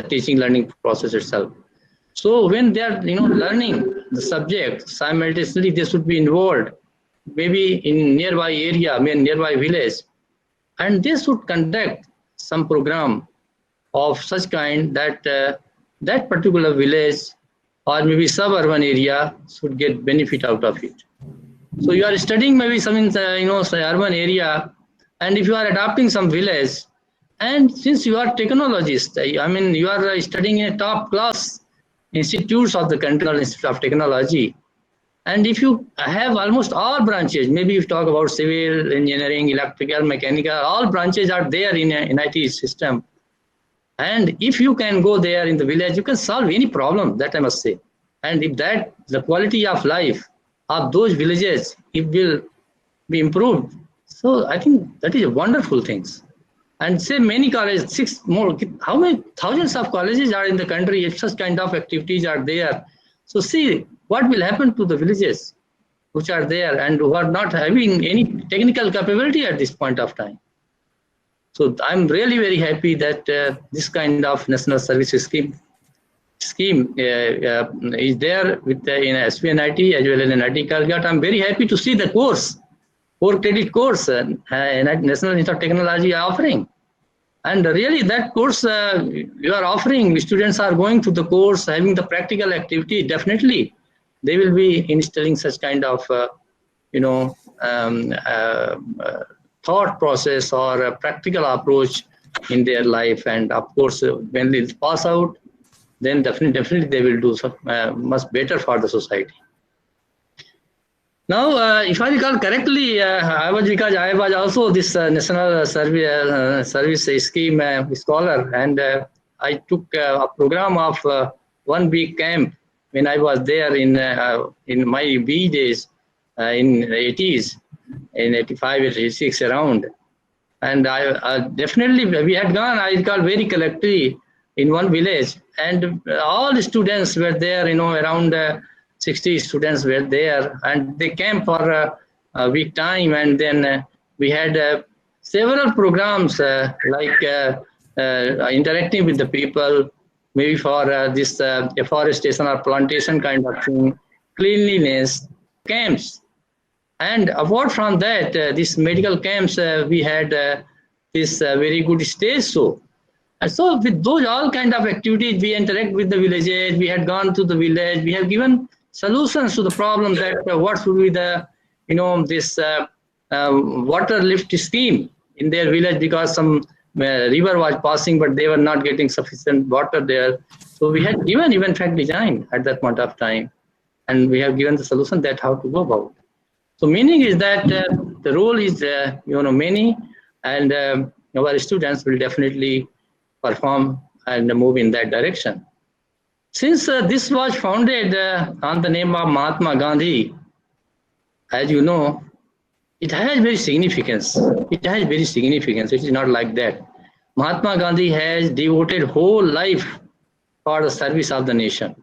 teaching learning process itself. So when they are learning the subject simultaneously, they should be involved maybe in nearby area, nearby village, and they should conduct some program of such kind that that particular village or maybe suburban area should get benefit out of it. So you are studying maybe some in say urban area, and if you are adopting some village, and since you are technologist, I mean you are studying in a top class institutes of the country, Institute of Technology, and if you have almost all branches, maybe if you talk about civil engineering, electrical, mechanical, all branches are there in an IT system. And if you can go there in the village, you can solve any problem, that I must say. And if that, the quality of life of those villages, it will be improved. So I think that is a wonderful things. And say many colleges, six more, how many thousands of colleges are in the country if such kind of activities are there. So see what will happen to the villages which are there and who are not having any technical capability at this point of time. So I'm really very happy that this kind of national service scheme is there with in SVNIT as well as NIT Calcutta. I'm very happy to see the course, 4 credit course, National Institute of Technology offering. And really that course you are offering, students are going through the course, having the practical activity, definitely they will be instilling such kind of, thought process or a practical approach in their life. And of course, when they pass out, then definitely they will do some, much better for the society. Now, if I recall correctly, because I was also this national service scheme scholar, and I took a program of 1 week camp when I was there in my B days in the 80s, in 85, 86 around. And I definitely, we had gone, I recall very collectively in one village, and all the students were there, around 60 students were there, and they came for a week time. And then we had several programs like interacting with the people, maybe for this afforestation or plantation kind of thing, cleanliness, camps. And apart from that, these medical camps, we had this very good stage show. And so with those all kind of activities, we interact with the villages, we had gone to the village, we have given solutions to the problem that what should be the, this water lift scheme in their village, because some river was passing, but they were not getting sufficient water there. So we had given even fact design at that point of time, and we have given the solution that how to go about. So meaning is that the role is, many, and our students will definitely perform and move in that direction. Since this was founded on the name of Mahatma Gandhi, as you know, it has very significance. It has very significance. It is not like that. Mahatma Gandhi has devoted whole life for the service of the nation.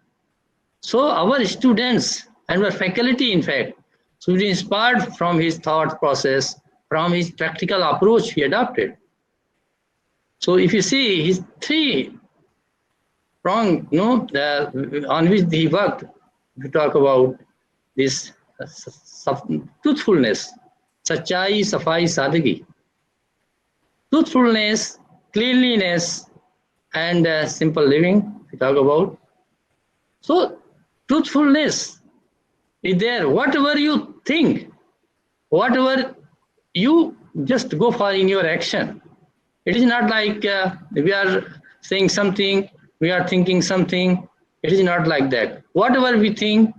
So our students and our faculty, in fact, should be inspired from his thought process, from his practical approach he adopted. So if you see his 3 prong, on which he worked, if you talk about this truthfulness, sachai, safai, sadagi. Truthfulness, cleanliness, and simple living, if you talk about. So truthfulness is there. Whatever you think, whatever you just go for in your action. It is not like we are saying something, we are thinking something. It is not like that. Whatever we think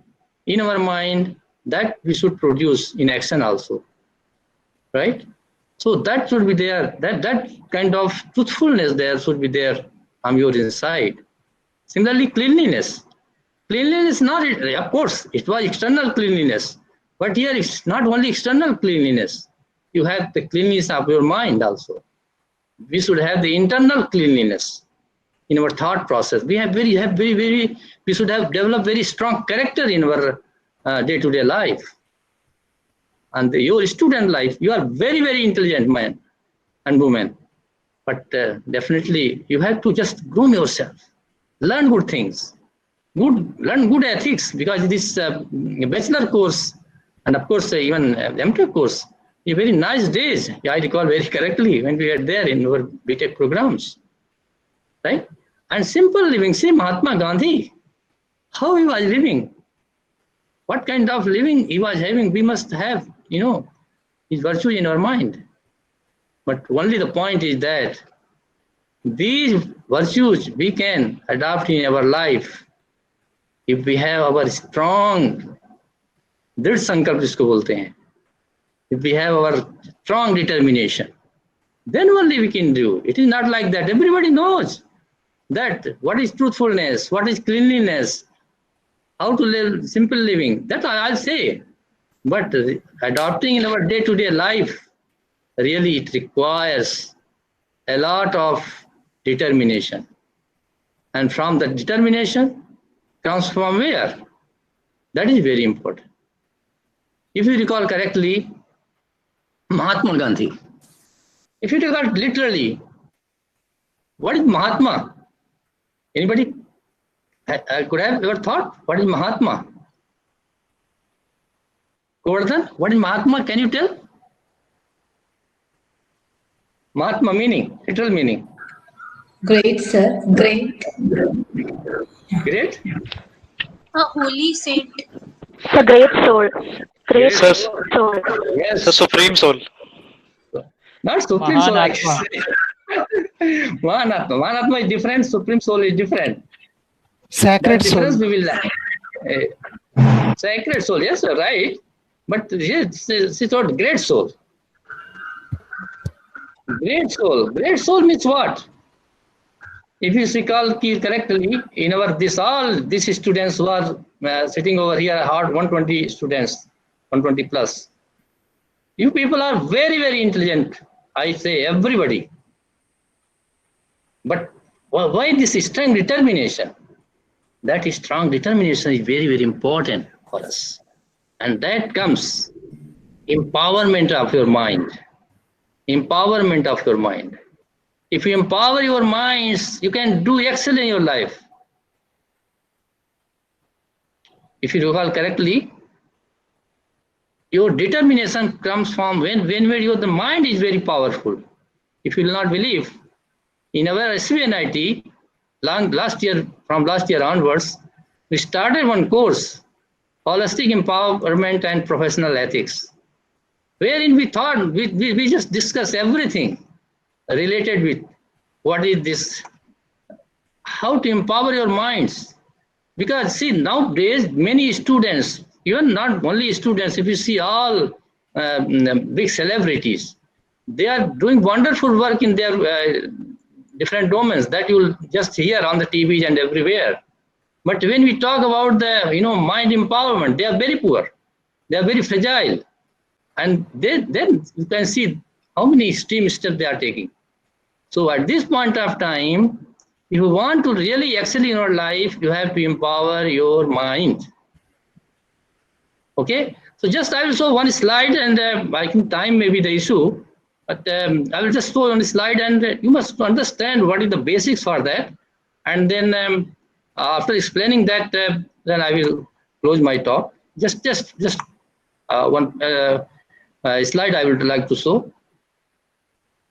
in our mind, that we should produce in action also, right? So that should be there. That kind of truthfulness there should be there from your inside. Similarly, cleanliness. Cleanliness, not, of course, it was external cleanliness, but here it's not only external cleanliness. You have the cleanliness of your mind also. We should have the internal cleanliness in our thought process. We should have developed very strong character in our day-to-day life. And your student life, you are very, very intelligent man and woman. But definitely you have to just groom yourself, learn good things, learn good ethics, because this bachelor course and of course even MTech course, a very nice days. I recall very correctly when we were there in our BTech programs, right? And simple living. See Mahatma Gandhi, how he was living, what kind of living he was having. We must have, his virtue in our mind. But only the point is that these virtues we can adopt in our life if we have our strong, दृढ़ संकल्प जिसको बोलते हैं, if we have our strong determination, then only we can do. It is not like that. Everybody knows that what is truthfulness, what is cleanliness, how to live simple living. That I'll say. But adopting in our day-to-day life, really it requires a lot of determination. And from the determination comes from where? That is very important. If you recall correctly, Mahatma Gandhi. If you recall literally, what is Mahatma? Anybody could have ever thought, what is Mahatma? Govardhan, what is Mahatma? Can you tell? Mahatma meaning, literal meaning. Great, sir. Great. Great? A holy saint. The great soul. Great Yes. soul. Yes. The supreme soul. Not supreme soul. Actually. Mahanatma. Mahanatma is different. Supreme soul is different. Sacred That soul. difference we will sacred soul. Yes, you're right. But she thought great soul. Great soul. Great soul means what? If you recall correctly, in our all these students who are sitting over here, hard 120 students, 120 plus. You people are very, very intelligent. I say everybody. But why this strong determination? That strong determination is very, very important for us. And that comes empowerment of your mind. Empowerment of your mind. If you empower your minds, you can do excel in your life. If you recall correctly, your determination comes from when the mind is very powerful. If you will not believe, in our SVNIT, from last year onwards, we started one course, Holistic Empowerment and Professional Ethics, wherein we thought, we just discuss everything related with what is this, how to empower your minds. Because see, nowadays, many students, even not only students, if you see all big celebrities, they are doing wonderful work in their different domains that you will just hear on the TVs and everywhere. But when we talk about the mind empowerment, they are very poor, they are very fragile, and then you can see how many extreme steps they are taking. So at this point of time, if you want to really excel in your life, you have to empower your mind. Okay, so just I will show one slide, and I think time may be the issue, but I will just show on the slide, and you must understand what is the basics for that. And then after explaining that, then I will close my talk. Just one slide I would like to show.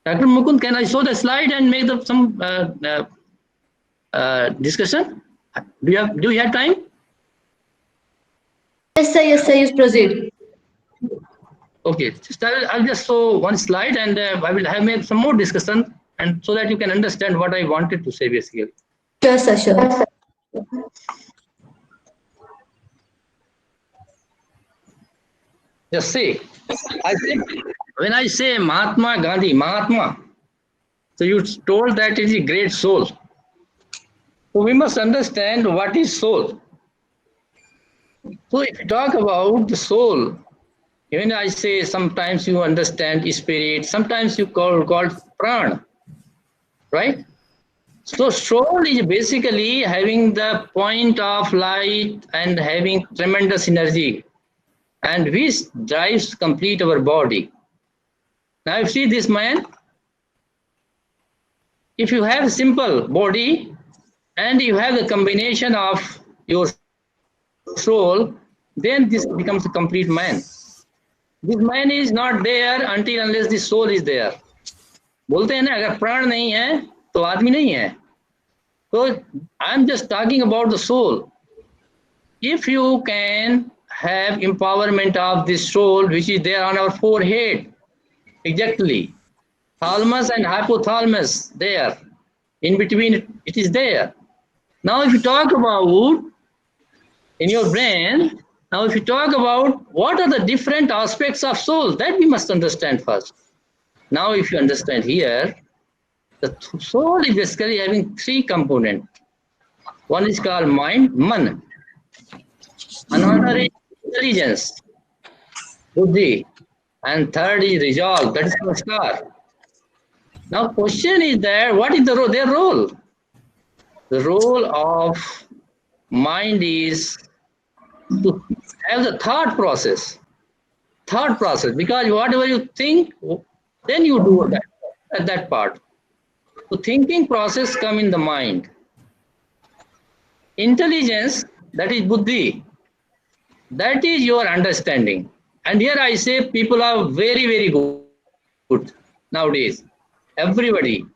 Dr. Mukund, can I show the slide and make some discussion? Do you have time? Yes, sir. Yes, sir. You proceed. Okay, I'll just show one slide, and I will have made some more discussion, and so that you can understand what I wanted to say basically. Sure, sir. Sure. Just see, I think when I say Mahatma Gandhi, so you told that it is a great soul. So we must understand what is soul. So if you talk about the soul, even I say sometimes you understand spirit, sometimes you call prana, right? So soul is basically having the point of light and having tremendous energy, and which drives complete our body. Now you see this man, if you have a simple body and you have the combination of your soul, then this becomes a complete man. This man is not there until unless the soul is there. बोलते हैं ना, अगर प्राण नहीं है तो आदमी नहीं है. So I am just talking about the soul. If you can have empowerment of this soul, which is there on our forehead, exactly, thalamus and hypothalamus there, in between it is there. Now if you talk about in your brain, now if you talk about what are the different aspects of soul, that we must understand first. Now if you understand here, the soul is basically having three components. One is called mind, man. Another is intelligence, buddhi, and third is resolve, that is sanskar. Now question is that what is their role? The role of mind is to have the thought process, because whatever you think, then you do that part. So thinking process come in the mind. Intelligence, that is buddhi, that is your understanding. And here I say people are very, very good nowadays. Everybody,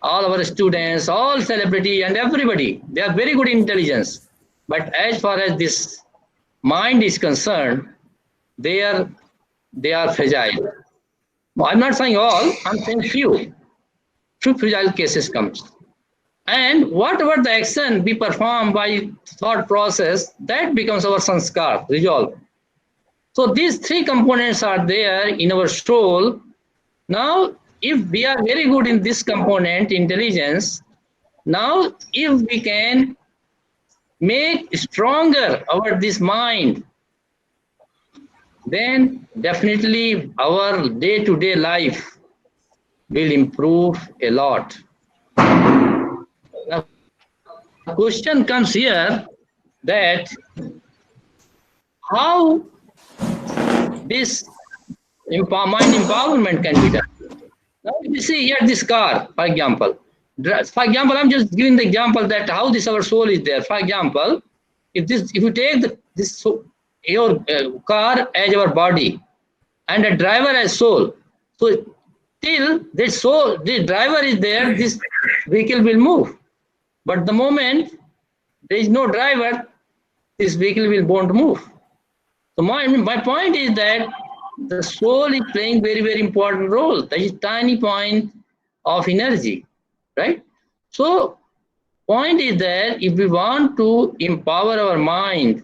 all our students, all celebrity and everybody, they are very good in intelligence. But as far as this mind is concerned, they are fragile. I'm not saying all, I'm saying few fragile cases comes. And whatever the action be performed by thought process, that becomes our sanskar, resolve. So these three components are there in our soul. Now, if we are very good in this component, intelligence, now if we can make stronger this mind, then definitely our day-to-day life will improve a lot. Now, the question comes here that how this mind empowerment can be done. Now, if you see here this car, for example, I'm just giving the example that how this our soul is there. For example, if you take your car as our body and a driver as soul, so till the driver is there, this vehicle will move. But the moment there is no driver, this vehicle won't move. So my point is that the soul is playing very, very important role. That is tiny point of energy, right? So point is that if we want to empower our mind,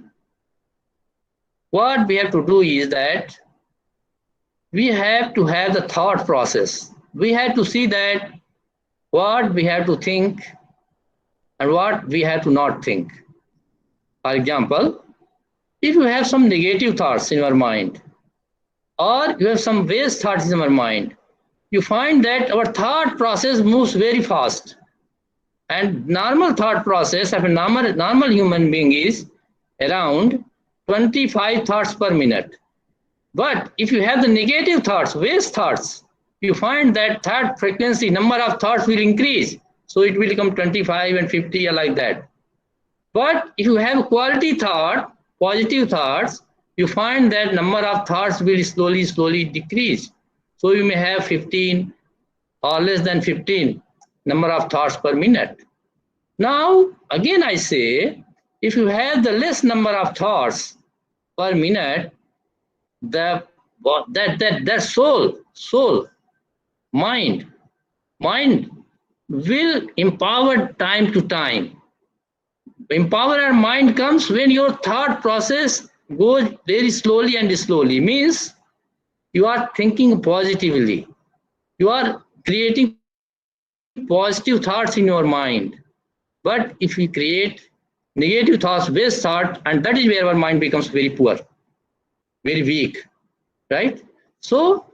what we have to do is that we have to have the thought process. We have to see that what we have to think and what we have to not think. For example, if you have some negative thoughts in your mind, or you have some waste thoughts in your mind, you find that our thought process moves very fast. And normal thought process of a normal human being is around 25 thoughts per minute. But if you have the negative thoughts, waste thoughts, you find that thought frequency, number of thoughts will increase. So it will become 25 and 50 or like that. But if you have quality thought, positive thoughts, you find that number of thoughts will slowly decrease. So you may have 15 or less than 15 number of thoughts per minute. Now, again I say, if you have the less number of thoughts per minute, that soul, mind will empower time to time. Empower our mind comes when your thought process goes very slowly and slowly. Means you are thinking positively. You are creating positive thoughts in your mind. But if we create negative thoughts, waste thought, and that is where our mind becomes very poor, very weak, right? So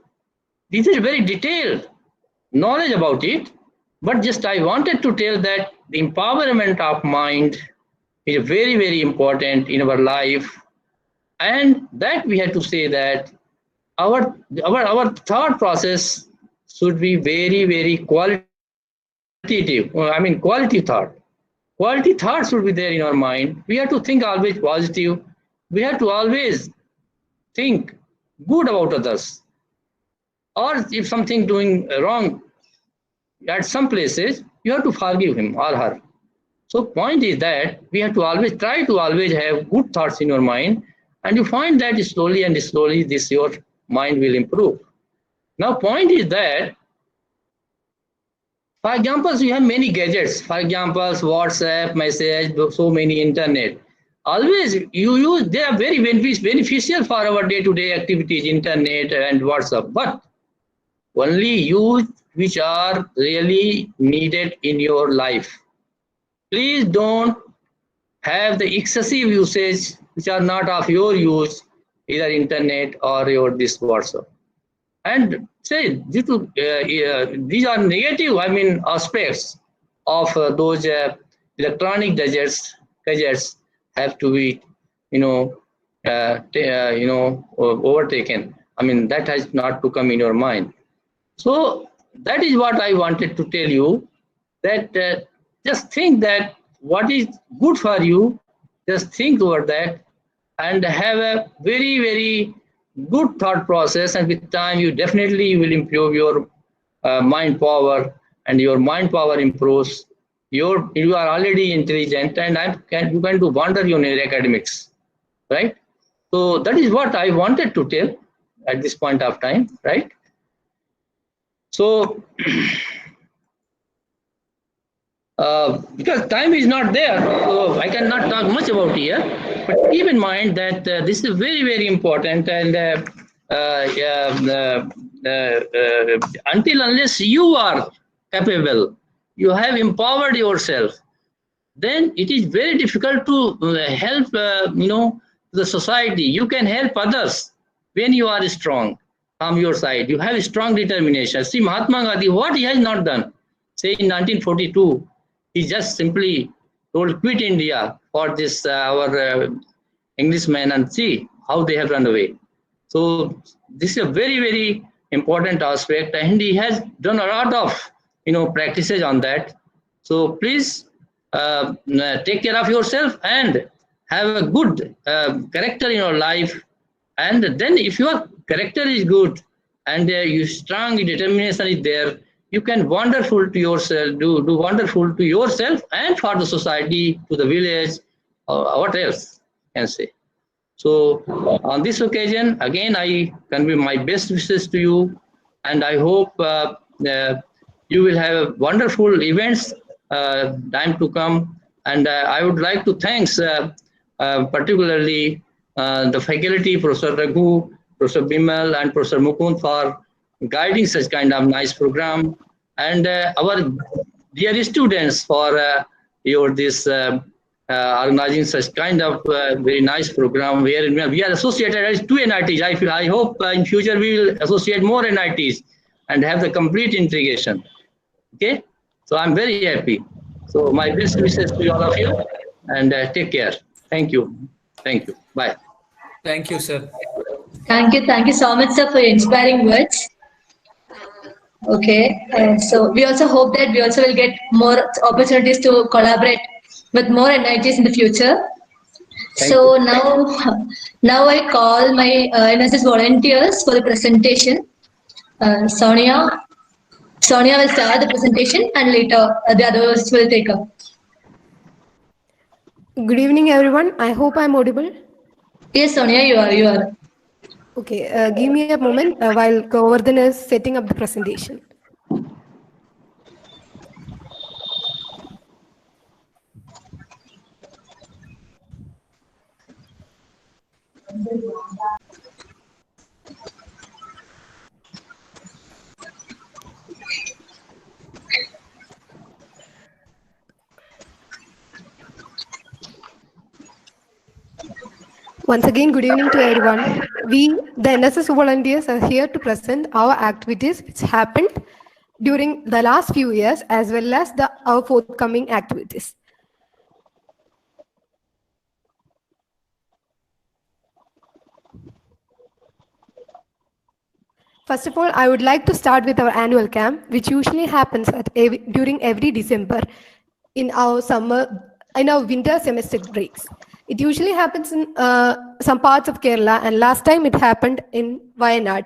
this is very detailed knowledge about it, but just I wanted to tell that the empowerment of mind is very, very important in our life, and that we have to say that our thought process should be very, very quality quality thought. Quality thoughts should be there in our mind. We have to think always positive. We have to always think good about others. Or if something doing wrong at some places, you have to forgive him or her. So point is that we have to always try to always have good thoughts in your mind, and you find that slowly and slowly this your mind will improve. Now point is that, for example, you have many gadgets. For example, WhatsApp, message, so many internet. Always you use, they are very beneficial for our day-to-day activities, internet and WhatsApp. But only use which are really needed in your life. Please don't have the excessive usage which are not of your use, either internet or your this WhatsApp. And say due to these are negative, aspects of those electronic gadgets have to be, overtaken. That has not to come in your mind. So that is what I wanted to tell you, that just think that what is good for you, just think over that and have a very, very good thought process, and with time you definitely will improve your mind power, and your mind power improves. You are already intelligent, and you can do wonder in your academics, right? So that is what I wanted to tell at this point of time, right? So because time is not there, so I cannot talk much about here. But keep in mind that this is very, very important, and until unless you are capable, you have empowered yourself, then it is very difficult to help, the society. You can help others when you are strong from your side. You have strong determination. See Mahatma Gandhi, what he has not done. Say in 1942, he just simply told quit India for this our Englishmen, and see how they have run away. So this is a very, very important aspect, and he has done a lot of practices on that. So please take care of yourself and have a good character in your life. And then if your character is good and you strong determination is there, you can wonderful to yourself, do wonderful to yourself and for the society, to the village, what else can say. So on this occasion, again, I convey my best wishes to you, and I hope you will have wonderful events time to come. And I would like to thanks particularly the faculty, Professor Raghu, Professor Bimal, and Professor Mukund for guiding such kind of nice program, and our dear students for your this organizing such kind of very nice program where we are associated as two NITs. I hope in future we will associate more NITs and have the complete integration. Okay, so I'm very happy. So my best wishes to all of you, and take care. Thank you. Thank you. Bye. Thank you, sir. Thank you so much, sir, for your inspiring words. Okay, so we also hope that we also will get more opportunities to collaborate with more NITs in the future. Thank So you. now I call my NSS volunteers for the presentation. Sonia will start the presentation, and later the others will take up. Good evening, everyone. I hope I'm audible. Yes, Sonia, you are. Okay, give me a moment while Govardhan is setting up the presentation. Once again, good evening to everyone. We, the NSS volunteers, are here to present our activities which happened during the last few years, as well as our forthcoming activities. First of all, I would like to start with our annual camp, which usually happens during every December in our winter semester breaks. It usually happens in some parts of Kerala, and last time it happened in Wayanad,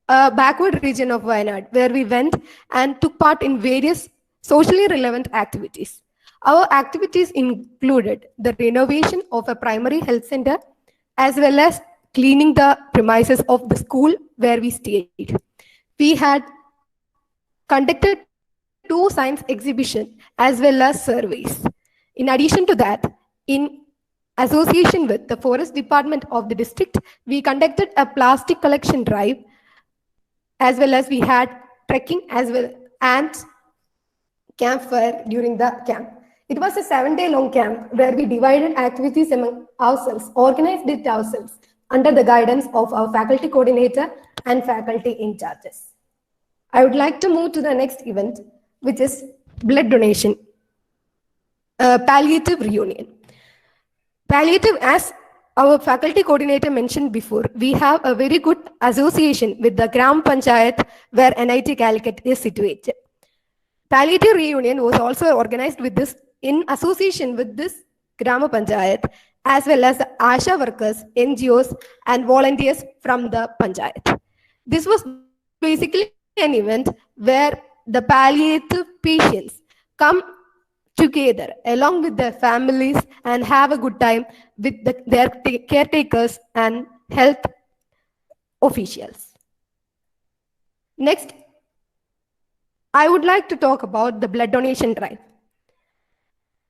a backward region of Wayanad, where we went and took part in various socially relevant activities. Our activities included the renovation of a primary health center, as well as cleaning the premises of the school where we stayed. We had conducted 2 science exhibitions as well as surveys. In addition to that, in association with the forest department of the district, we conducted a plastic collection drive, as well as we had trekking as well and campfire during the camp. It was a 7-day long camp where we divided activities among ourselves, organized it ourselves under the guidance of our faculty coordinator and faculty in charges. I would like to move to the next event, which is blood donation, palliative reunion. Palliative, as our faculty coordinator mentioned before, we have a very good association with the Gram Panchayat where NIT Calicut is situated. Palliative reunion was also organized with this in association with this Gram Panchayat, as well as the ASHA workers, NGOs, and volunteers from the Panchayat. This was basically an event where the palliative patients come together along with their families and have a good time with their caretakers and health officials. Next, I would like to talk about the blood donation drive.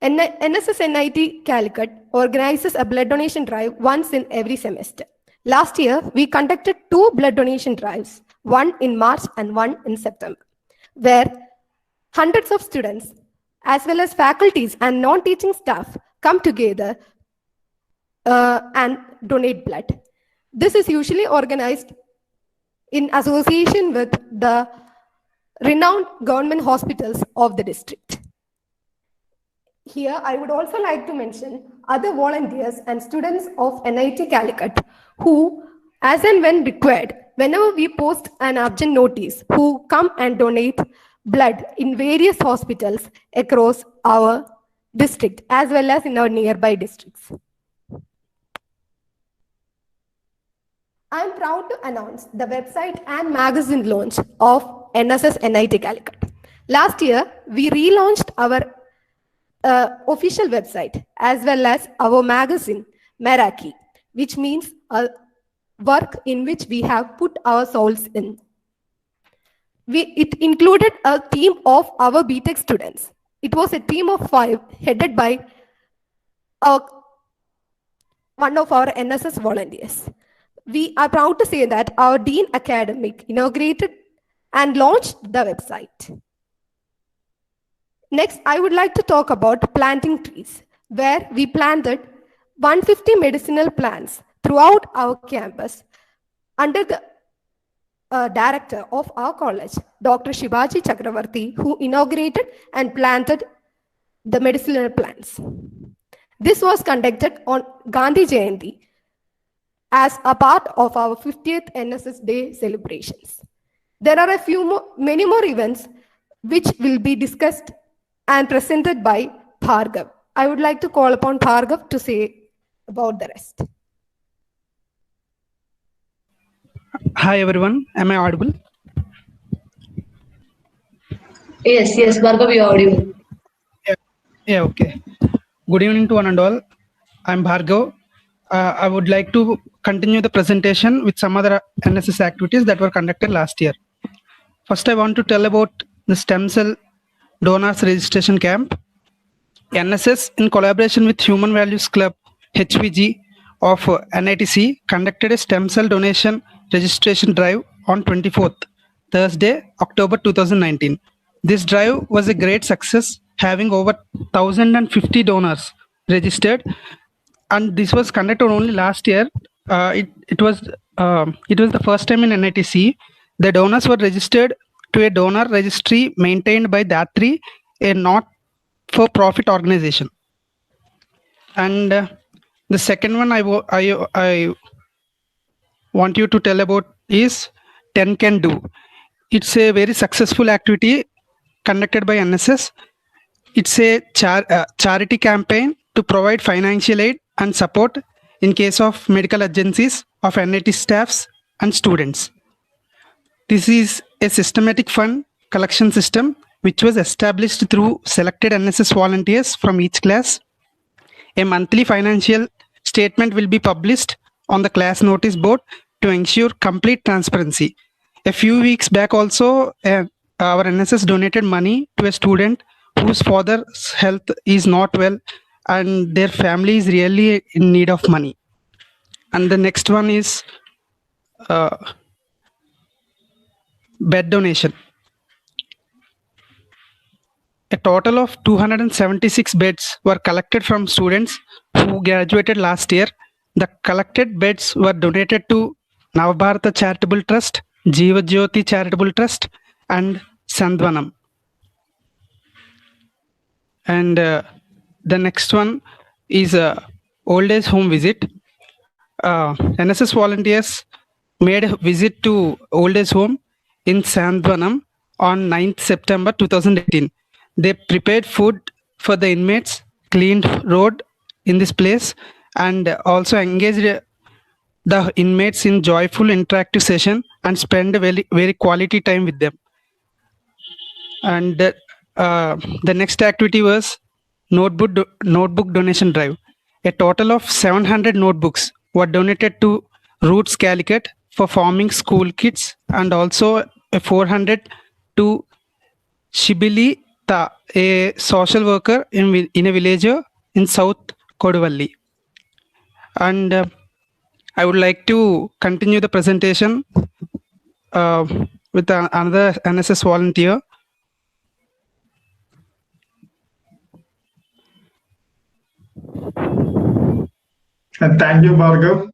NSS NIT Calicut organizes a blood donation drive once in every semester. Last year, we conducted 2 blood donation drives, one in March and one in September, where hundreds of students, as well as faculties and non-teaching staff, come together and donate blood. This is usually organized in association with the renowned government hospitals of the district. Here, I would also like to mention other volunteers and students of NIT Calicut who, as and when required, whenever we post an urgent notice, who come and donate blood in various hospitals across our district as well as in our nearby districts. I am proud to announce the website and magazine launch of NSS NIT Calicut. Last year, we relaunched our official website as well as our magazine, Meraki, which means a work in which we have put our souls in. It included a team of our BTech students. It was a team of 5 headed by one of our NSS volunteers. We are proud to say that our Dean Academic inaugurated and launched the website. Next, I would like to talk about planting trees, where we planted 150 medicinal plants throughout our campus under the director of our college, Dr. Shivaji Chakravarti, who inaugurated and planted the medicinal plants. This was conducted on Gandhi Jayanti as a part of our 50th NSS Day celebrations. There are many more events which will be discussed and presented by Bhargav. I would like to call upon Bhargav to say about the rest. Hi everyone, am I audible? Yes, Bhargav, you are audible. Yeah, okay. Good evening to one and all. I'm Bhargav. I would like to continue the presentation with some other NSS activities that were conducted last year. First, I want to tell about the stem cell donors registration camp. NSS, in collaboration with Human Values Club, HVG of NITC, conducted a stem cell donation registration drive on 24th, Thursday, October 2019. This drive was a great success, having over 1,050 donors registered, and this was conducted only last year. It was the first time in NITC. The donors were registered to a donor registry maintained by Datri, a not-for-profit organization. And the second one I want you to tell about is 10 can do. It's a very successful activity conducted by NSS. It's a charity campaign to provide financial aid and support in case of medical agencies of NIT staffs and students. This is a systematic fund collection system which was established through selected NSS volunteers from each class. A monthly financial statement will be published on the class notice board to ensure complete transparency. A few weeks back also, our NSS donated money to a student whose father's health is not well and their family is really in need of money. And the next one is bed donation. A total of 276 beds were collected from students who graduated last year. The collected beds were donated to Navbharata Charitable Trust, Jeeva Jyoti Charitable Trust, and Sandvanam. And the next one is old age home visit. NSS volunteers made a visit to old age home in Sandvanam on 9th September 2018. They prepared food for the inmates, cleaned road in this place, and also engaged the inmates in joyful interactive session and spend a very quality time with them. And the next activity was notebook donation drive. A total of 700 notebooks were donated to Roots Calicut for forming school kids, and also a 400 to Shibili Ta, a social worker in a village in South Koduvalli. And I would like to continue the presentation with another NSS volunteer. Thank you, Bhargav.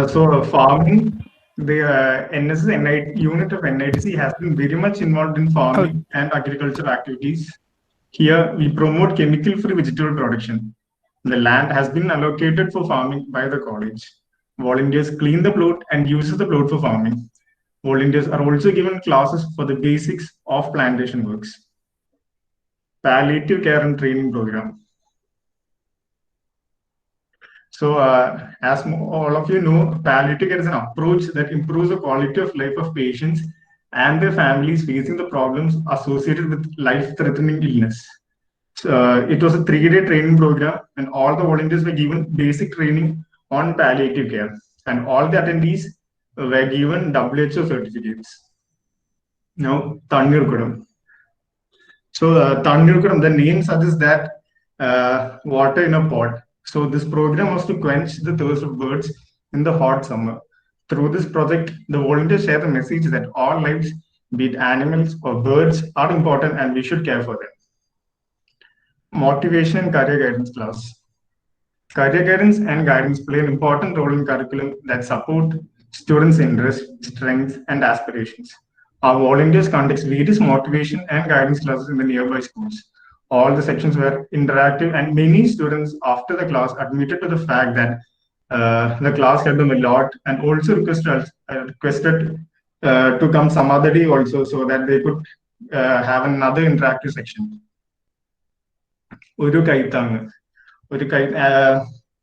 So farming, the NSS unit of NITC has been very much involved in farming and agricultural activities. Here, we promote chemical-free vegetable production. The land has been allocated for farming by the college. Volunteers clean the plot and use the plot for farming. Volunteers are also given classes for the basics of plantation works. Palliative care and training program. So, as all of you know, palliative care is an approach that improves the quality of life of patients and their families facing the problems associated with life-threatening illness. It was a 3-day training program, and all the volunteers were given basic training on palliative care, and all the attendees were given WHO certificates. Now, Tannirkudam. So, Tannirkudam, the name suggests that water in a pot. So this program was to quench the thirst of birds in the hot summer. Through this project, the volunteers share the message that all lives, be it animals or birds, are important and we should care for them. Motivation and career guidance class. Career guidance and guidance play an important role in curriculum that support students' interests, strengths, and aspirations. Our volunteers conduct various motivation and guidance classes in the nearby schools. All the sections were interactive, and many students after the class admitted to the fact that the class helped them a lot, and also requested to come some other day also, so that they could have another interactive section.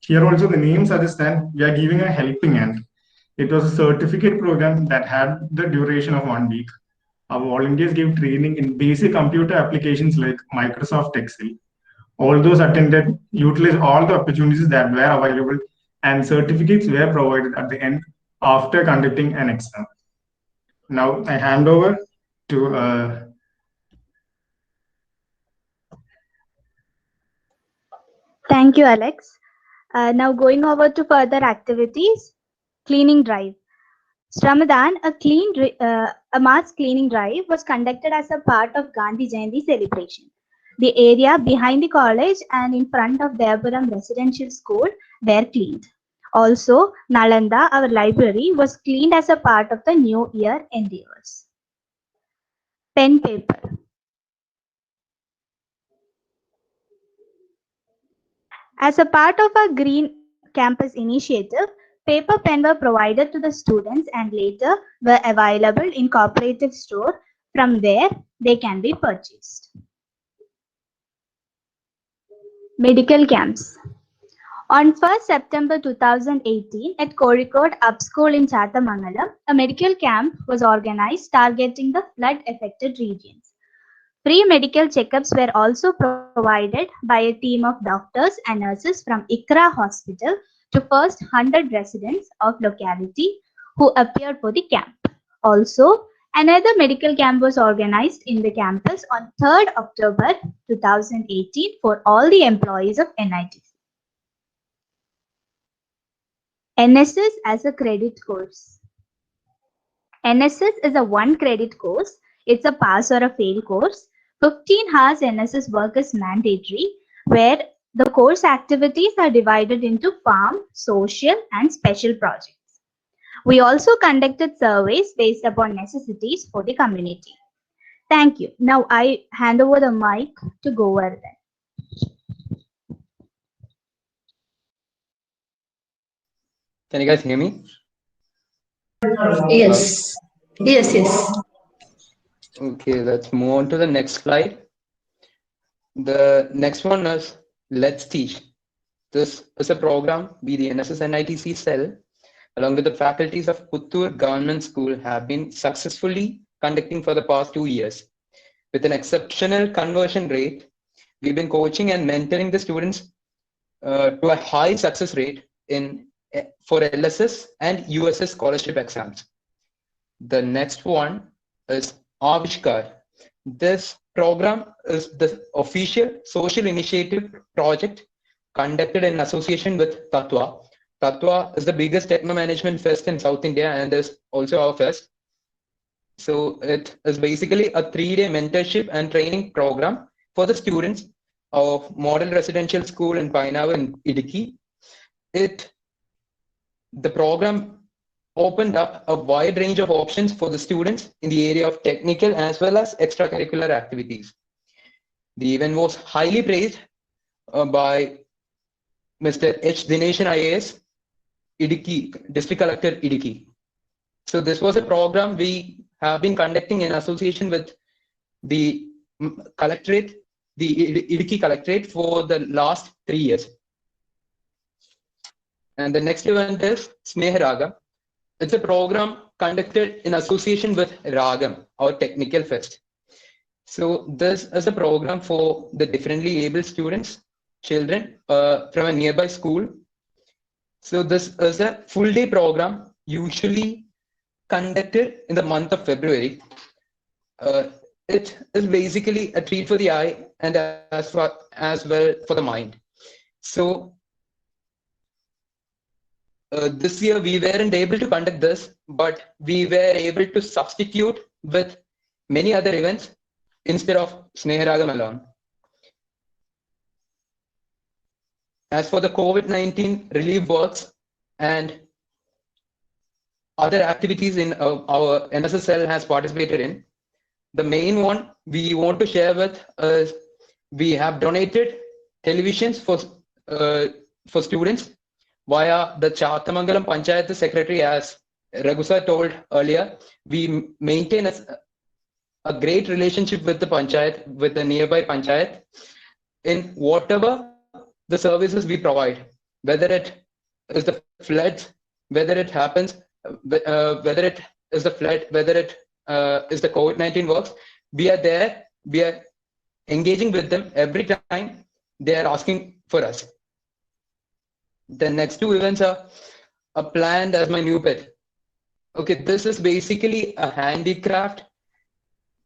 Here also the name suggests that we are giving a helping hand. It was a certificate program that had the duration of 1 week. Our volunteers gave training in basic computer applications like Microsoft Excel. All those attended utilized all the opportunities that were available, and certificates were provided at the end after conducting an exam. Now I hand over to Thank you, Alex. Now going over to further activities, cleaning drive. Ramadan, a mass cleaning drive was conducted as a part of Gandhi Jayanti celebration. The area behind the college and in front of Devapuram Residential School were cleaned. Also, Nalanda, our library, was cleaned as a part of the New Year endeavors. Pen paper. As a part of our green campus initiative, paper pen were provided to the students and later were available in cooperative store. From there, they can be purchased. Medical camps. On 1st September 2018, at Kozhikode Up School in Chathamangalam, a medical camp was organized targeting the flood-affected regions. Free medical checkups were also provided by a team of doctors and nurses from ICRA Hospital to first 100 residents of locality who appeared for the camp. Also, another medical camp was organized in the campus on 3rd October 2018 for all the employees of NITC. NSS as a credit course. NSS is a 1 credit course. It's a pass or a fail course. 15 hours NSS work is mandatory, where the course activities are divided into farm, social, and special projects. We also conducted surveys based upon necessities for the community. Thank you. Now I hand over the mic to Govardhan. Can you guys hear me? Yes. Yes. Okay, let's move on to the next slide. The next one is Let's Teach. This is a program we, the NSS NITC cell, along with the faculties of Puttur Government School, have been successfully conducting for the past 2 years. With an exceptional conversion rate, we've been coaching and mentoring the students to a high success rate for LSS and USS scholarship exams. The next one is Avishkar. This program is the official social initiative project conducted in association with Tatwa. Tatwa is the biggest techno management fest in South India and is also our fest. So it is basically a 3-day mentorship and training program for the students of Model Residential School in Painavu in Idukki. The program opened up a wide range of options for the students in the area of technical as well as extracurricular activities. The event was highly praised by Mr. H. Dineshan IAS, Idukki, District Collector Idukki. So this was a program we have been conducting in association with the collectorate, the Idukki Collectorate, for the last 3 years. And the next event is Sneha Ragam. It's a program conducted in association with Ragam, our technical fest. So this is a program for the differently able students, children from a nearby school. So this is a full day program usually conducted in the month of February. It is basically a treat for the eye and as well for the mind. So this year we weren't able to conduct this, but we were able to substitute with many other events instead of Sneha Ragam alone. As for the COVID-19 relief works and other activities in our NSSL has participated in, the main one we want to share with is we have donated televisions for students via the Chathamangalam Panchayat Secretary. As Raghusa told earlier, we maintain a great relationship with the Panchayat, with the nearby Panchayat, in whatever the services we provide, whether it is the floods, whether it happens, whether it is the flood, whether it is the COVID-19 works, we are there, we are engaging with them every time they are asking for us. The next two events are planned as my new pet. Okay, this is basically a handicraft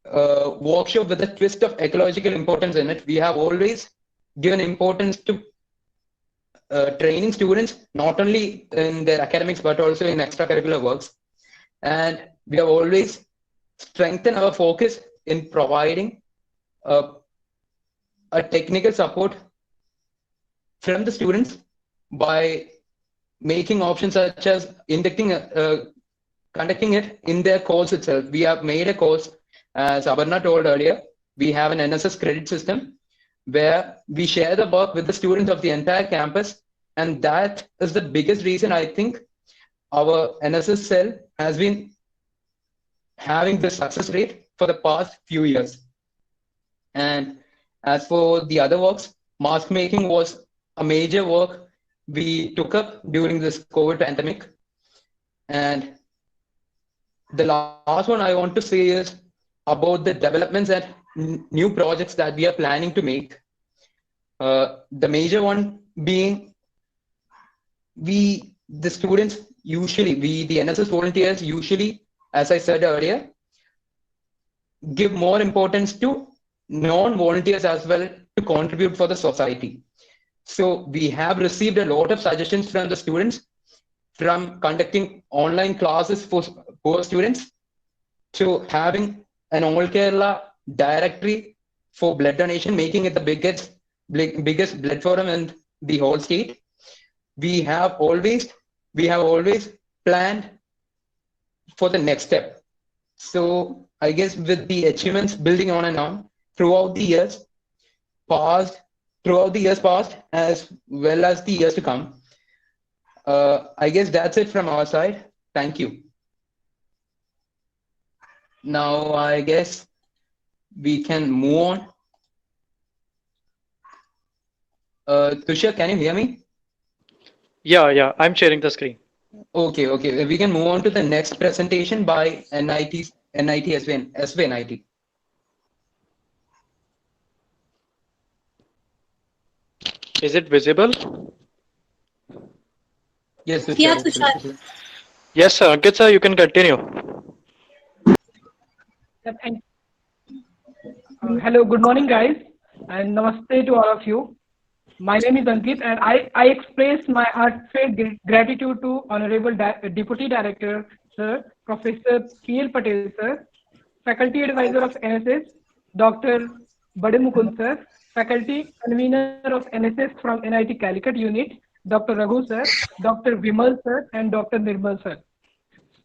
workshop with a twist of ecological importance in it. We have always given importance to training students, not only in their academics, but also in extracurricular works. And we have always strengthened our focus in providing a technical support from the students by making options such as conducting it in their course itself. We have made a course, as Abarna told earlier, we have an NSS credit system where we share the work with the students of the entire campus And that is the biggest reason I think our NSS cell has been having this success rate for the past few years. And as for the other works, mask making was a major work we took up during this COVID pandemic. And the last one I want to say is about the developments and new projects that we are planning to make. The major one being the students usually, the NSS volunteers usually, as I said earlier, give more importance to non-volunteers as well to contribute for the society. So we have received a lot of suggestions from the students, from conducting online classes for poor students to having an All Kerala directory for blood donation, making it the biggest blood forum in the whole state. We have always planned for the next step. So I guess with the achievements building on and on throughout the years past, as well as the years to come, I guess that's it from our side. Thank you. Now I guess we can move on. Tushar, can you hear me? Yeah, I'm sharing the screen. Okay. We can move on to the next presentation by NIT SVNIT. Is it visible? Yes, Tushar. Yeah, Tushar. Yes, sir. Ankit sir, you can continue. Hello, good morning, guys, and namaste to all of you. My name is Ankit, and I express my heartfelt gratitude to Honorable Deputy Director, Sir, Professor P.L. Patel, Sir, Faculty Advisor of NSS, Dr. Bade Mukund, Sir, Faculty Convener of NSS from NIT Calicut Unit, Dr. Raghu, Sir, Dr. Vimal, Sir, and Dr. Nirmal, Sir.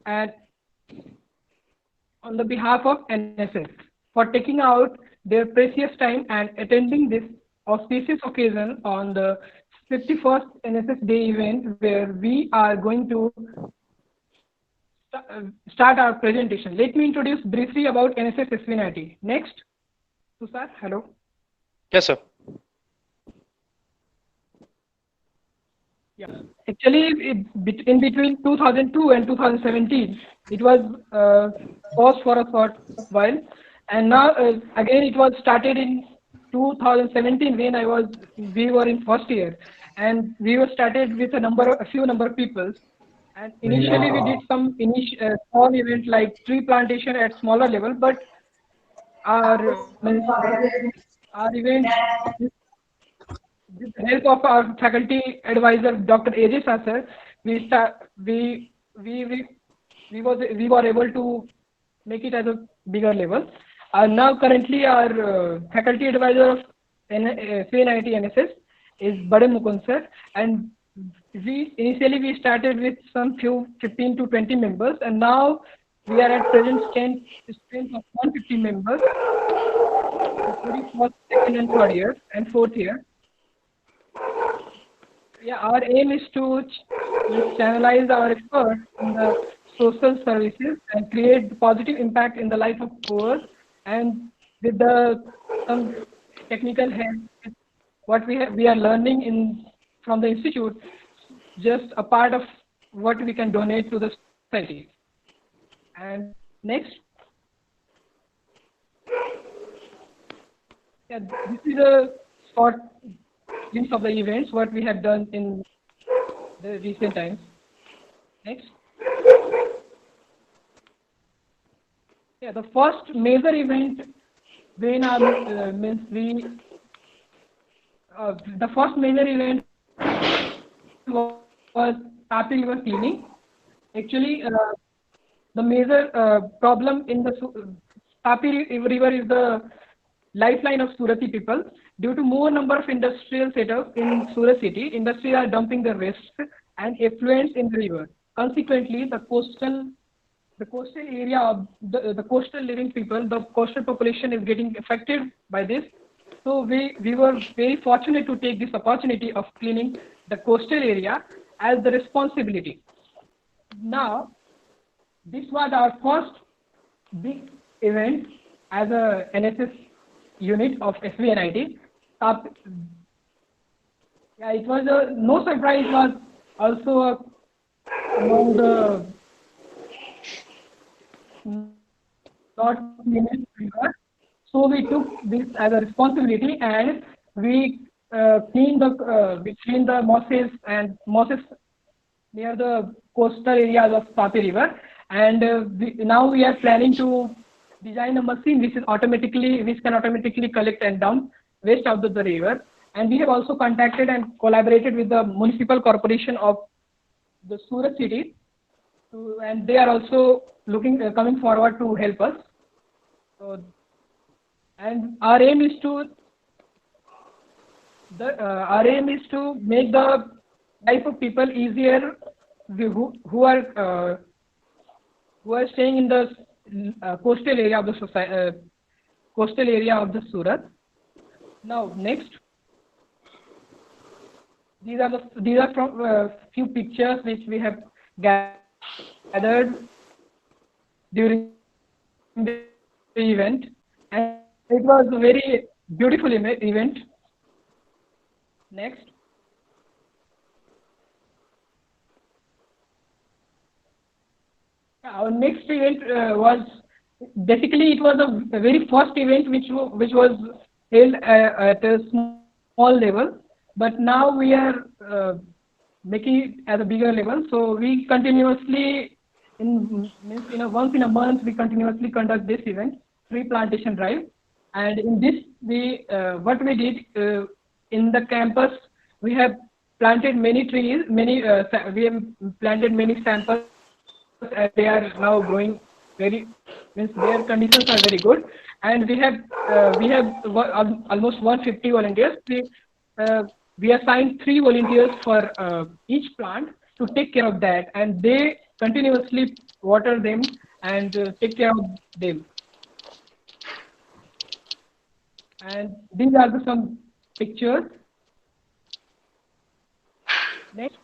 And on the behalf of NSS, for taking out their precious time and attending this auspicious occasion on the 51st NSS Day event, where we are going to start our presentation. Let me introduce briefly about NSS SVNIT. Next, Tushar, hello. Yes, sir. Yeah, actually, in between 2002 and 2017, it was paused for a short while, and now again it was started in 2017 when we were in first year, and we were started with a few number of people, and initially we did some small event like tree plantation at smaller level, but our event, with the help of our faculty advisor, Dr. AJ Sir, we were able to make it as a bigger level. Now currently our faculty advisor of SVNIT NSS is Bade Mukund Sir, and initially we started with some 15 to 20 members, and now we are at present strength of 150 members, including first, second, and third year and fourth year. Yeah, our aim is to channelize our efforts in the social services and create positive impact in the life of poor, and with some technical help, what we are learning from the institute, just a part of what we can donate to the society. And next, yeah, this is a short glimpse of the events what we have done in the recent times. Next. Yeah, the first major event when the first major event was Tapi River cleaning. Actually, the major problem in the Tapi River is the lifeline of Surati people. Due to more number of industrial setups in Surat city, industries are dumping their waste and effluents in the river. Consequently, the coastal area of the coastal living people, the coastal population is getting affected by this, So we were very fortunate to take this opportunity of cleaning the coastal area as the responsibility. Now, this was our first big event as a NSS unit of SVNIT. Yeah, it was no surprise, was also among the not cleanest river. So we took this as a responsibility, and we cleaned the mosses near the coastal areas of Tapi River, and now we are planning to design a machine which can automatically collect and dump waste out of the river. And we have also contacted and collaborated with the municipal corporation of the Surat city, and they are also coming forward to help us. So, and our aim is to make the life of people easier who are staying in the coastal area of the Surat. Now next, these are from few pictures which we have gathered during the event, and it was a very beautiful event. Next. Our next event was basically, it was a very first event which was held at a small level, but now we are making it at a bigger level. So we continuously, once in a month, we continuously conduct this event, tree plantation drive. And in this, what we did in the campus, we have planted many trees, we have planted many samples, and they are now growing their conditions are very good. And we have almost 150 volunteers. We assigned 3 volunteers for each plant to take care of that, and they continuously water them and take care of them. And these are some pictures. Next.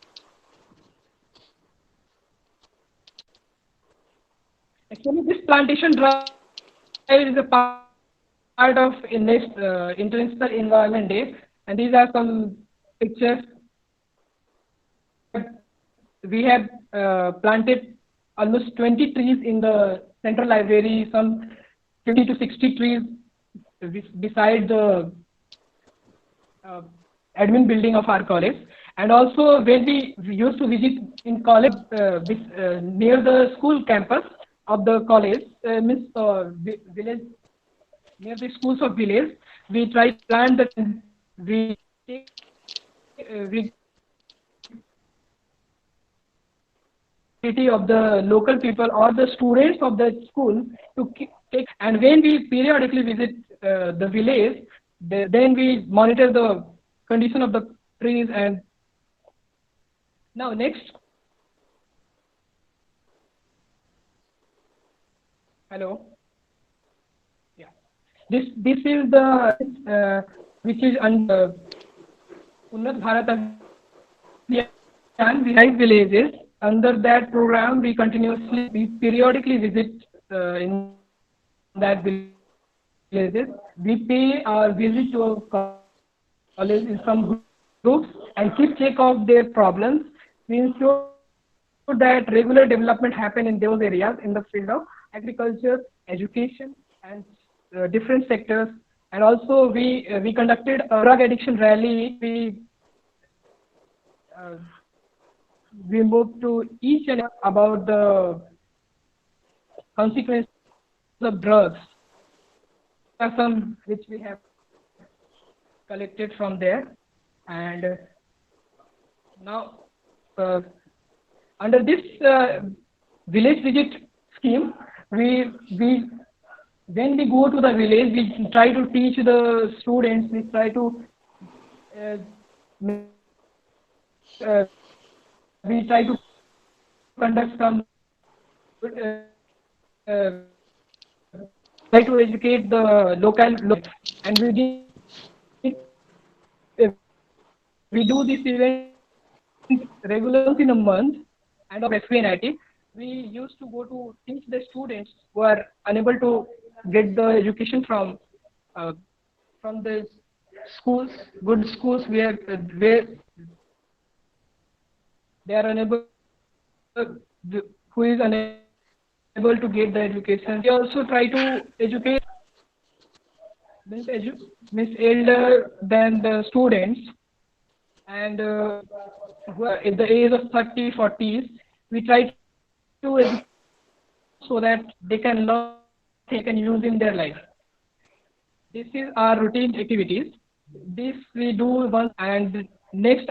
Actually, this plantation drive is a part of International Environment Day, and these are some pictures. We have planted almost 20 trees in the Central Library, some 50 to 60 trees beside the admin building of our college. And also, when we used to visit in college near the school campus of the college, village, near the schools of village, we try to plant the of the local people or the students of the school to take. And when we periodically visit the village, then we monitor the condition of the trees. And now next. Hello. Yeah. This is the which is under Unnat Bharat Abhiyan, villages. Under that program, we periodically visit in that villages. We pay our visit to our college in some groups and keep check of their problems. We ensure that regular development happen in those areas in the field of agriculture, education, and different sectors. And also, we conducted a drug addiction rally. We moved to each and about the consequences of drugs. There are some which we have collected from there. And now, under this village visit scheme, when we go to the village, we try to teach the students. We try to conduct some try to educate the local, and we did we do this event regularly in a month, and of SVNIT, we used to go to teach the students who are unable to get the education from the schools, good schools where they are unable, who is unable to get the education. We also try to educate means elder than the students, and who are at the age of 30, 40s, we try to educate so that they can learn, they can use in their life. This is our routine activities. This we do once, and next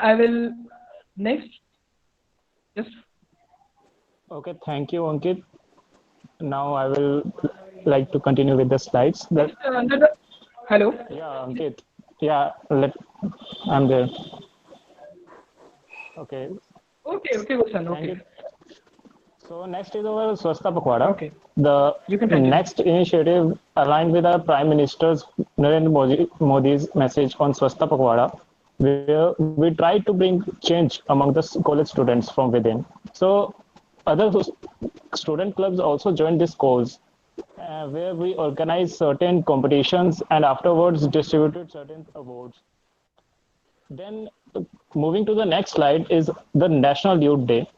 just Okay, thank you, Ankit. Now I will like to continue with the slides. under the hello. Yeah, Ankit. Yeah, I'm there. Okay. Okay, Gulshan. Thank Okay. you. So next is our Swasthta Pakhwada. Okay. The You can continue. next initiative aligned with our Prime Minister's Narendra Modi's message on Swasthta Pakhwada, where we try to bring change among the college students from within. So other student clubs also joined this cause, where we organize certain competitions and afterwards distributed certain awards. Then moving to the next slide is the National Youth Day.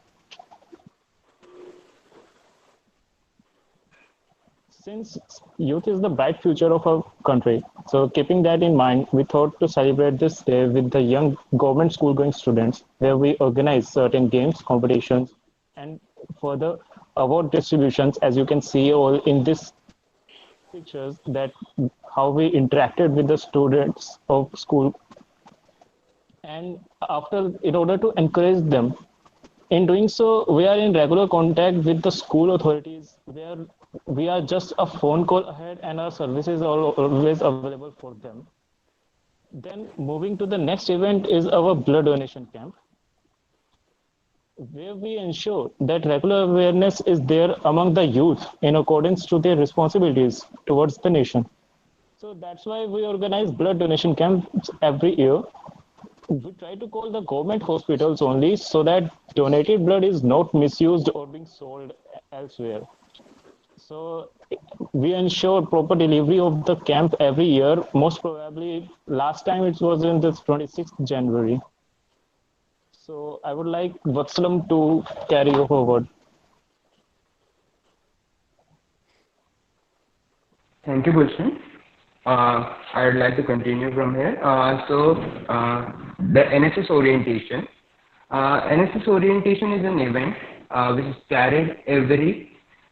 Since youth is the bright future of our country, so keeping that in mind, we thought to celebrate this day with the young government school-going students, where we organize certain games, competitions, and further award distributions. As you can see all in this pictures, that how we interacted with the students of school, and in order to encourage them. In doing so, we are in regular contact with the school authorities, where we are just a phone call ahead and our services are always available for them. Then moving to the next event is our blood donation camp, where we ensure that regular awareness is there among the youth in accordance to their responsibilities towards the nation. So that's why we organize blood donation camps every year. We try to call the government hospitals only so that donated blood is not misused or being sold elsewhere. So we ensure proper delivery of the camp every year. Most probably last time it was in this 26th January. So I would like Vatsalam to carry you forward. Thank you, Gulshan. I would like to continue from here. The NSS orientation. NSS orientation is an event which is carried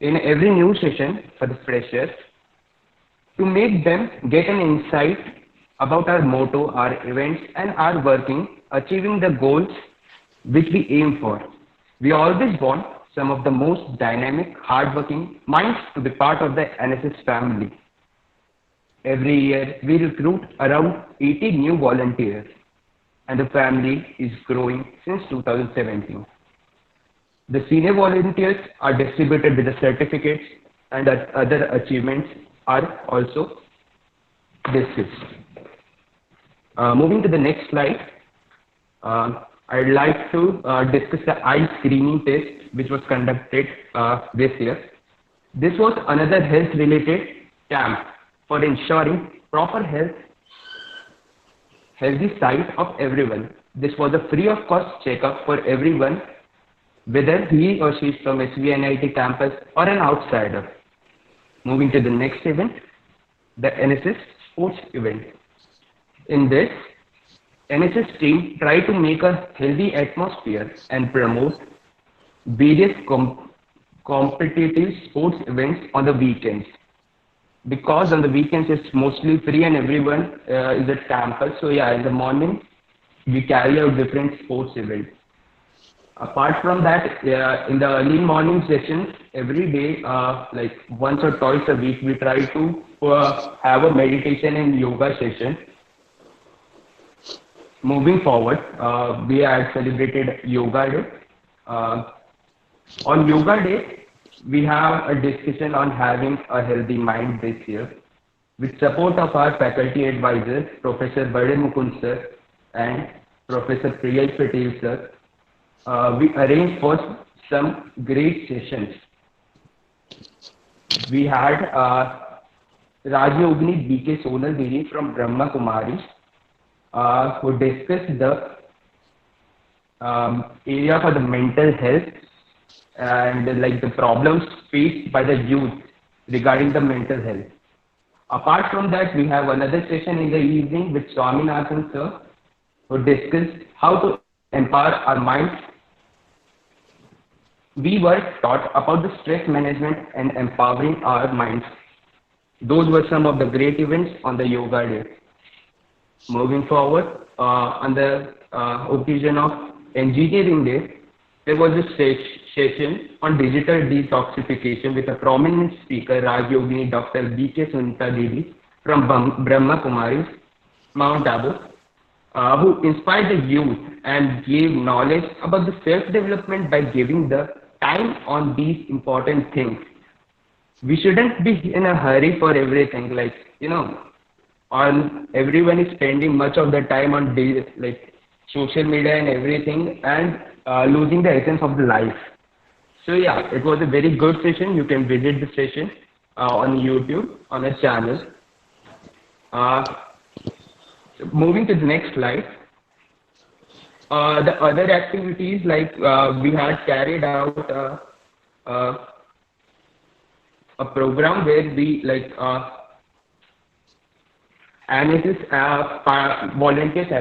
in every new session for the freshers to make them get an insight about our motto, our events, and our working, achieving the goals which we aim for. We always want some of the most dynamic, hardworking minds to be part of the NSS family. Every year, we recruit around 80 new volunteers, and the family is growing since 2017. The senior volunteers are distributed with the certificates, and other achievements are also discussed. Moving to the next slide, I'd like to discuss the eye screening test which was conducted this year. This was another health-related camp for ensuring proper healthy sight of everyone. This was a free of cost checkup for everyone, whether he or she is from SVNIT campus or an outsider. Moving to the next event, the NSS sports event. In this, NSS team tried to make a healthy atmosphere and promote various competitive sports events on the weekends. Because on the weekends it's mostly free and everyone is at campus. So yeah, in the morning we carry out different sports events. Apart from that, in the early morning sessions, every day, like once or twice a week, we try to have a meditation and yoga session. Moving forward, we had celebrated Yoga Day. On Yoga Day, we have a discussion on having a healthy mind this year, with support of our faculty advisors, Professor Bade Mukund sir and Professor Priyal Patel sir, we arranged for some great sessions. We had Rajyogini B.K. Sonal Diri from Brahma Kumaris, who discussed the area for the mental health and like the problems faced by the youth regarding the mental health. Apart from that, we have another session in the evening with Swaminathan sir, who discussed how to empower our minds. We were taught about the stress management and empowering our minds. Those were some of the great events on the Yoga Day. Moving forward, on the occasion of Engineering Day, there was a session on digital detoxification with a prominent speaker, Rajyogini Dr. B.K. Sunita Devi from Brahma Kumaris, Mount Abu, who inspired the youth and gave knowledge about the self-development by giving the time on these important things. We shouldn't be in a hurry for everything, like, you know, everyone is spending much of the time on like social media and everything, and losing the essence of the life. So yeah, it was a very good session. You can visit the session on YouTube on a channel. Moving to the next slide. The other activities, like we had carried out a program where we like NSS volunteers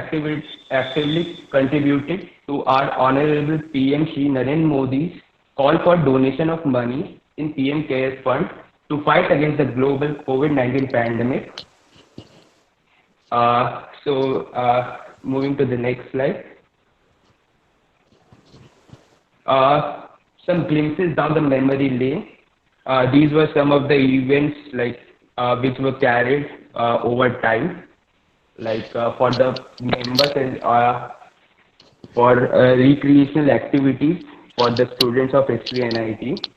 actively contributed to our Honorable PM Shri Narendra Modi's call for donation of money in PM CARES Fund to fight against the global COVID-19 pandemic. Moving to the next slide. Some glimpses down the memory lane. These were some of the events like which were carried over time, like for the members and for recreational activities for the students of SVNIT.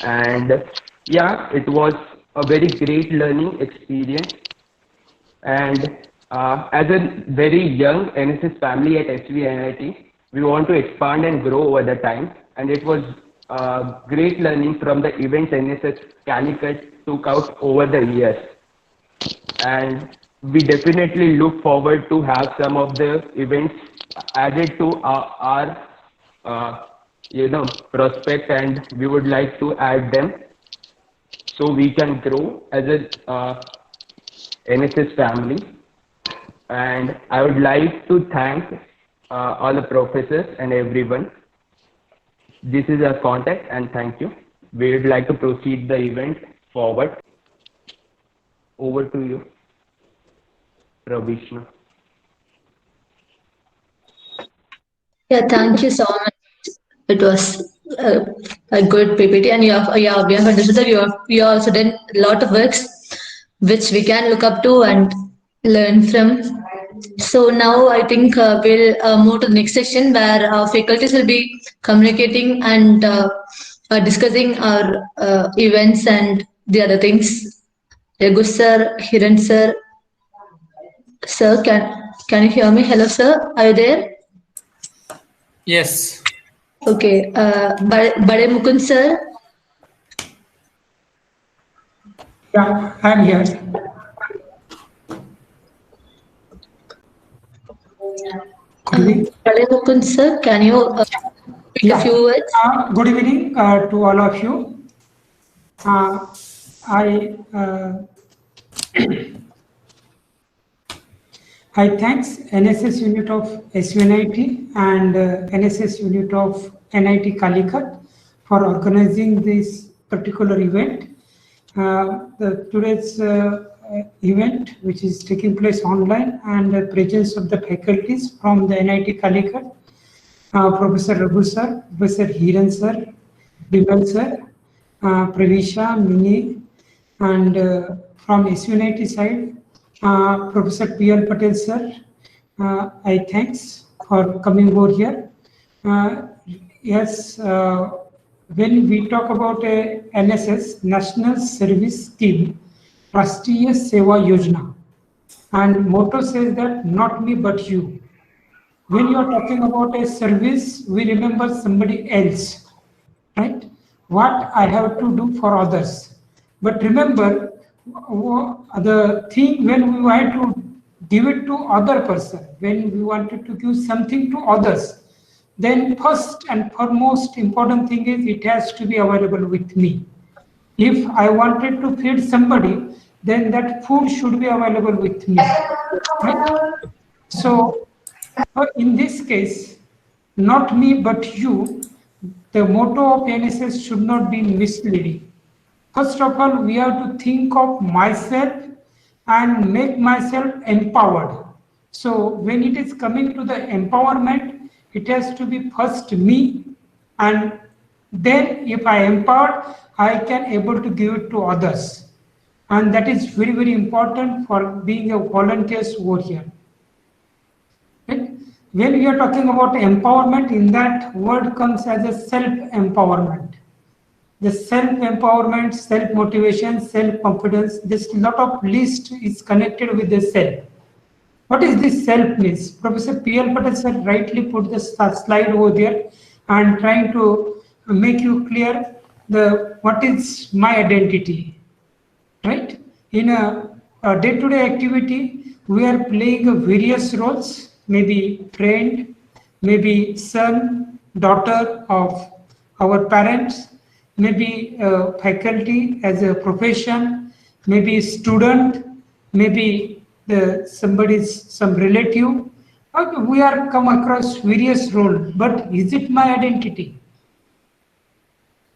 And yeah, it was a very great learning experience. And as a very young NSS family at SVNIT, we want to expand and grow over the time. And it was great learning from the events NSS Calicut took out over the years. And we definitely look forward to have some of the events added to our prospect, and we would like to add them so we can grow as a NSS family. And I would like to thank all the professors and everyone. This is our contact, and thank you. We would like to proceed the event forward. Over to you, Prabhishna. Yeah, thank you so much. It was a good PPT, and we have understood that you also done a lot of works which we can look up to and learn from. So now I think we'll move to the next session where our faculties will be communicating and discussing our events and the other things. Raghu sir, Hiran sir. Sir, can you hear me? Hello sir, are you there? Yes. Okay. Bade Mukund sir. Yeah, I'm here. Bade Mukund sir, can you speak a few words? Good evening to all of you. I thanks NSS unit of SVNIT and NSS unit of NIT Calicut for organizing this particular event. Today's event, which is taking place online, and the presence of the faculties from the NIT Calicut, Professor Raghu sir, Professor Hiran sir, Bimal sir, Pravisha, Mini, and from SVNIT side, Professor P.L. Patel sir, I thanks for coming over here. Yes, when we talk about a NSS, National Service Scheme, Rashtriya Seva Yojana, and motto says that not me but you. When you are talking about a service, we remember somebody else, right? What I have to do for others. But remember, the thing when we want to give it to other person, when we wanted to give something to others, then first and foremost important thing is it has to be available with me. If I wanted to feed somebody, then that food should be available with me. Right? So in this case, not me but you, the motto of NSS should not be misleading. First of all, we have to think of myself and make myself empowered. So when it is coming to the empowerment, it has to be first me, and then if I empowered, I can able to give it to others. And that is very, very important for being a volunteers over here. Right? When we are talking about empowerment, in that word comes as a self-empowerment. The self-empowerment, self-motivation, self-confidence, this lot of list is connected with the self. What is this self means? Professor P.L. Patel sir rightly put the slide over there and trying to make you clear what is my identity, right? In a day-to-day activity, we are playing various roles, maybe friend, maybe son, daughter of our parents, maybe faculty as a profession, maybe student, maybe some relative. We are come across various roles, but is it my identity?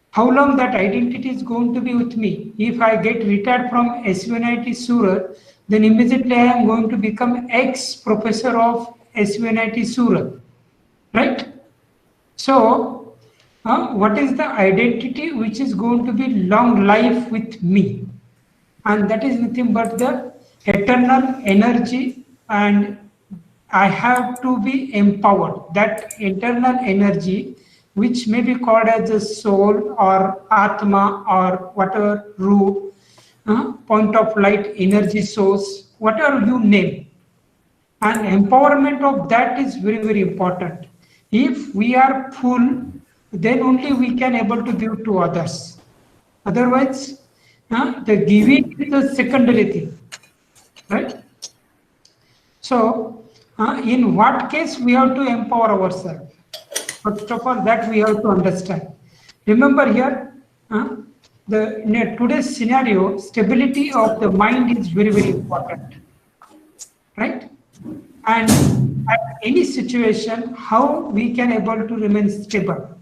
How long that identity is going to be with me? If I get retired from SUNIT Surat, then immediately I am going to become ex-professor of SUNIT Surat, right? So, what is the identity which is going to be long life with me? And that is nothing but the eternal energy, and I have to be empowered. That internal energy, which may be called as a soul or Atma or whatever root, point of light, energy source, whatever you name. And empowerment of that is very, very important. If we are full, then only we can able to give to others. Otherwise, the giving is a secondary thing, right? So, in what case we have to empower ourselves? First of all, that we have to understand. Remember here, in today's scenario, stability of the mind is very, very important, right? And at any situation, how we can able to remain stable,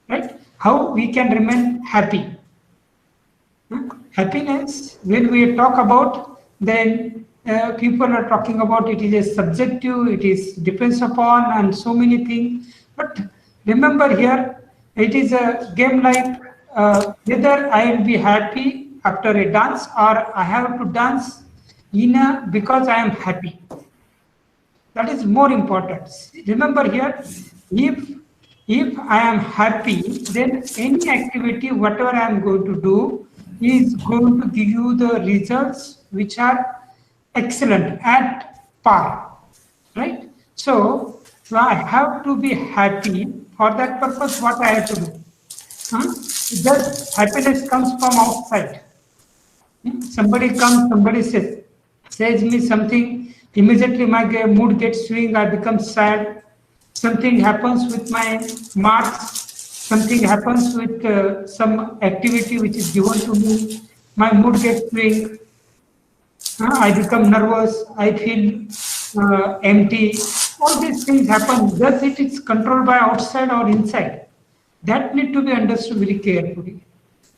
right? How we can remain happy. Happiness, when we talk about, then people are talking about it is a subjective, it is depends upon, and so many things. But remember here, it is a game like whether I will be happy after a dance or I have to dance because I am happy. That is more important. Remember here, if I am happy, then any activity, whatever I am going to do, is going to give you the results which are excellent, at par, right? So I have to be happy. For that purpose, what I have to do? Just happiness comes from outside. Somebody comes, somebody says me something, immediately my mood gets swing, I become sad. Something happens with my marks, something happens with some activity which is given to me, my mood gets swing. I become nervous, I feel empty. All these things happen. Does it is controlled by outside or inside? That need to be understood very carefully.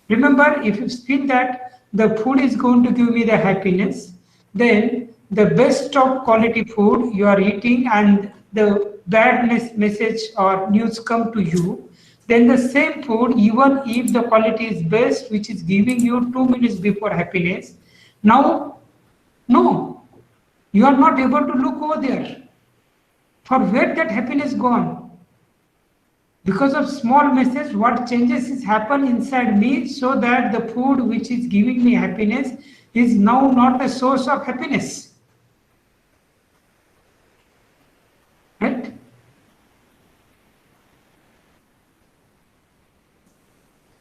Remember, if you feel that the food is going to give me the happiness, then the best of quality food you are eating and the bad message or news come to you, then the same food, even if the quality is best, which is giving you 2 minutes before happiness, now, no, you are not able to look over there. For where that happiness gone? Because of small message, what changes is happen inside me, so that the food which is giving me happiness is now not a source of happiness. Right?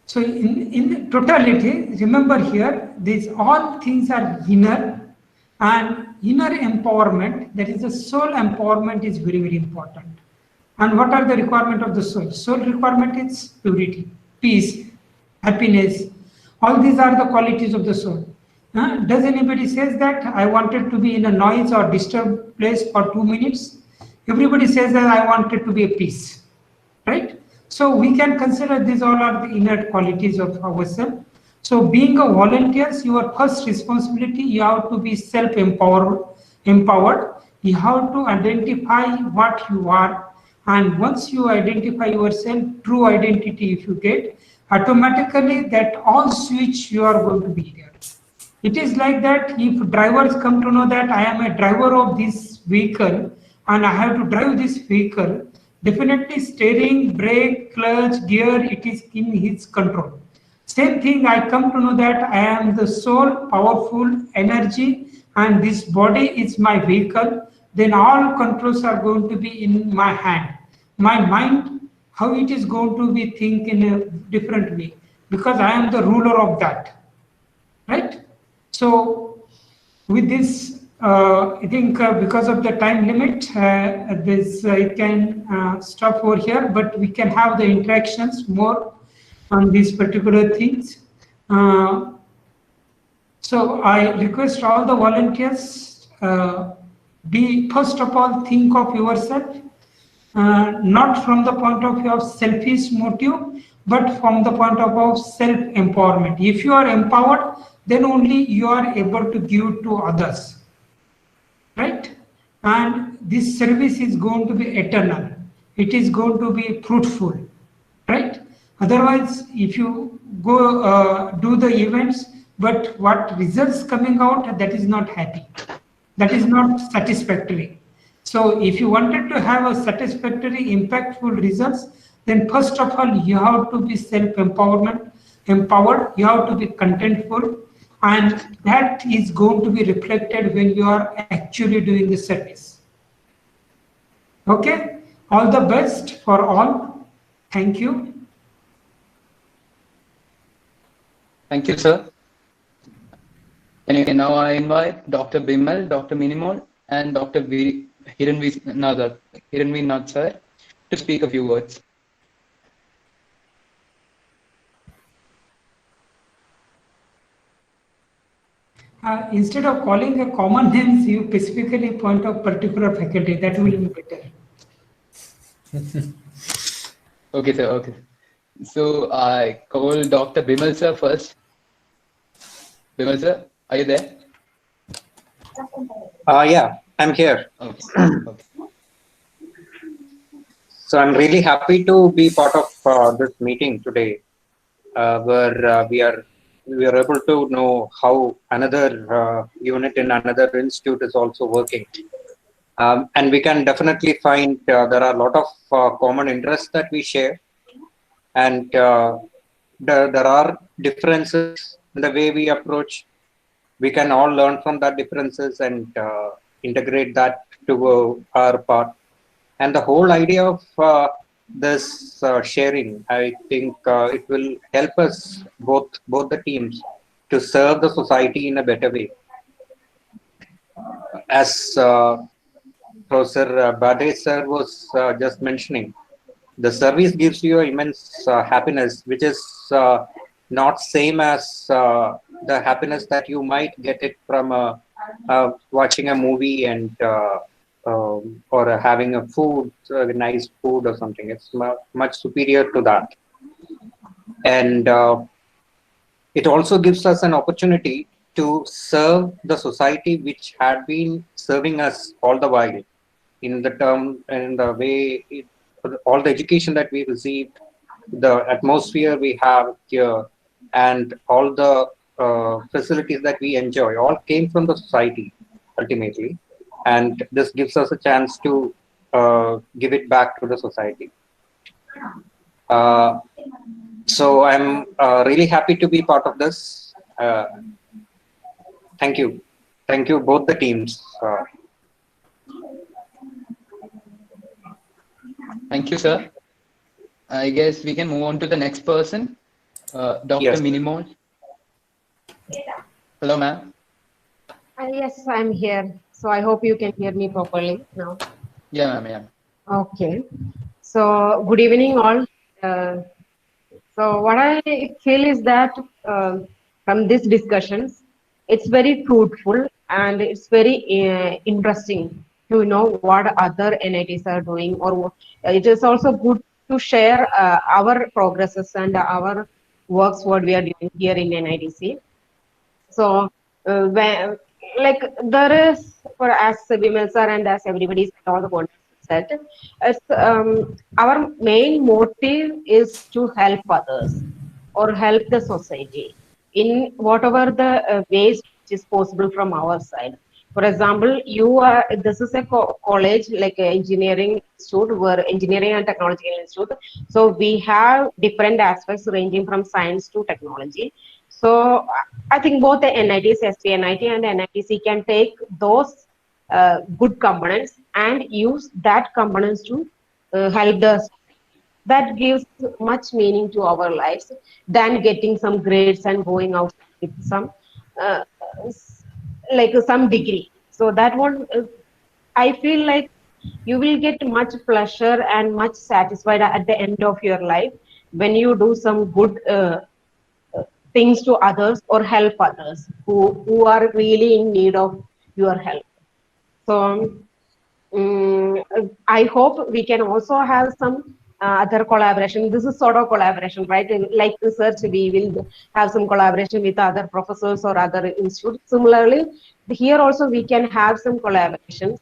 So in totality, remember here, these all things are inner, and inner empowerment, that is the soul empowerment, is very, very important. And what are the requirement of the soul? Soul requirement is purity, peace, happiness. All these are the qualities of the soul. Does anybody says that I wanted to be in a noise or disturbed place for 2 minutes? Everybody says that I wanted to be a peace, right? So we can consider these all are the inner qualities of ourselves. So being a volunteer, your first responsibility, you have to be self-empowered. You have to identify what you are. And once you identify yourself, true identity, if you get, automatically that all switch you are going to be there. It is like that if drivers come to know that I am a driver of this vehicle and I have to drive this vehicle, definitely steering, brake, clutch, gear, it is in his control. Same thing, I come to know that I am the soul, powerful energy, and this body is my vehicle, then all controls are going to be in my hand. My mind, how it is going to be think in a different way, because I am the ruler of that, right? So with this, I think because of the time limit, this I can stop over here, but we can have the interactions more on these particular things. So I request all the volunteers, be first of all, think of yourself, not from the point of view of selfish motive, but from the point of view of self-empowerment. If you are empowered, then only you are able to give to others, right? And this service is going to be eternal. It is going to be fruitful, right? Otherwise, if you go do the events, but what results coming out, that is not happy. That is not satisfactory. So if you wanted to have a satisfactory, impactful results, then first of all, you have to be empowered, you have to be contentful, and that is going to be reflected when you are actually doing the service. Okay, all the best for all. Thank you. Thank you, sir. And now I invite Dr. Bimal, Dr. Minimol, and Dr. Hiranvi Nath sir to speak a few words. Instead of calling a common names, you specifically point out particular faculty. That will be better. Okay, sir. Okay. So I call Dr. Bimal sir first. Bimal sir, are you there? Yeah, I'm here. Okay. Okay. So I'm really happy to be part of this meeting today, where we are able to know how another unit in another institute is also working. And we can definitely find there are a lot of common interests that we share. And there are differences in the way we approach. We can all learn from that differences and integrate that to our part. And the whole idea of this sharing, I think it will help us, both the teams, to serve the society in a better way. As Professor Bade sir was just mentioning, the service gives you immense happiness, which is not same as the happiness that you might get it from watching a movie and or having a food, nice food or something. It's much superior to that. And it also gives us an opportunity to serve the society which had been serving us all the while, in the way all the education that we received, the atmosphere we have here, and all the facilities that we enjoy all came from the society ultimately. And this gives us a chance to give it back to the society. So I'm really happy to be part of this. Thank you. Thank you, both the teams. Thank you, sir. I guess we can move on to the next person. Dr. Yes. Minimol. Hello, ma'am. Yes, I'm here. So I hope you can hear me properly now. Yeah, ma'am. Yeah. Okay. So good evening, all. So what I feel is that from these discussions, it's very fruitful and it's very interesting to know what other NITs are doing, or it is also good to share our progresses and our works what we are doing here in NITC. So when, like there is, for as Bimal sir and as everybody said, all the points said, our main motive is to help others or help the society in whatever the ways which is possible from our side. For example, you are, this is a college like a engineering institute, where engineering and technology institute. So we have different aspects ranging from science to technology. So I think both the NITs, SPNIT and NITC can take those good components and use that components to help the, that gives much meaning to our lives than getting some grades and going out with some like some degree. So that one, I feel like you will get much pleasure and much satisfied at the end of your life when you do some good things to others or help others who are really in need of your help. So I hope we can also have some other collaboration. This is sort of collaboration, right? Like research, we will have some collaboration with other professors or other institutes. Similarly, here also we can have some collaborations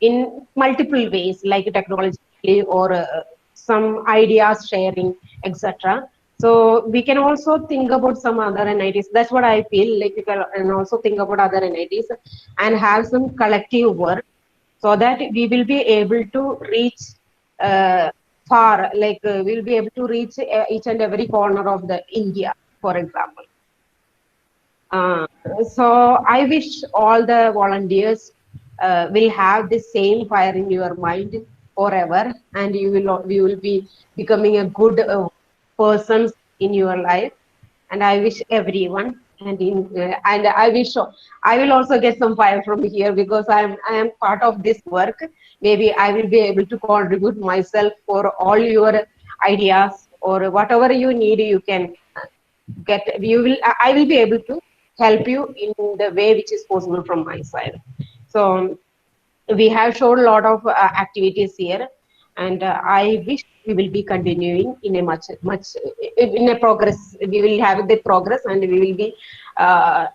in multiple ways, like technologically or some ideas sharing, etc. So we can also think about some other NITs. That's what I feel like. We can also think about other NITs and have some collective work, so that we will be able to reach far, like we'll be able to reach each and every corner of the India, for example. So I wish all the volunteers will have the same fire in your mind forever, and you will be becoming a good person in your life. And I wish everyone, and I wish I will also get some fire from here, because I am part of this work. Maybe I will be able to contribute myself for all your ideas, or whatever you need, you can get. I will be able to help you in the way which is possible from my side. So we have shown a lot of activities here, and I wish we will be continuing in a much in a progress. We will have the progress, and we will be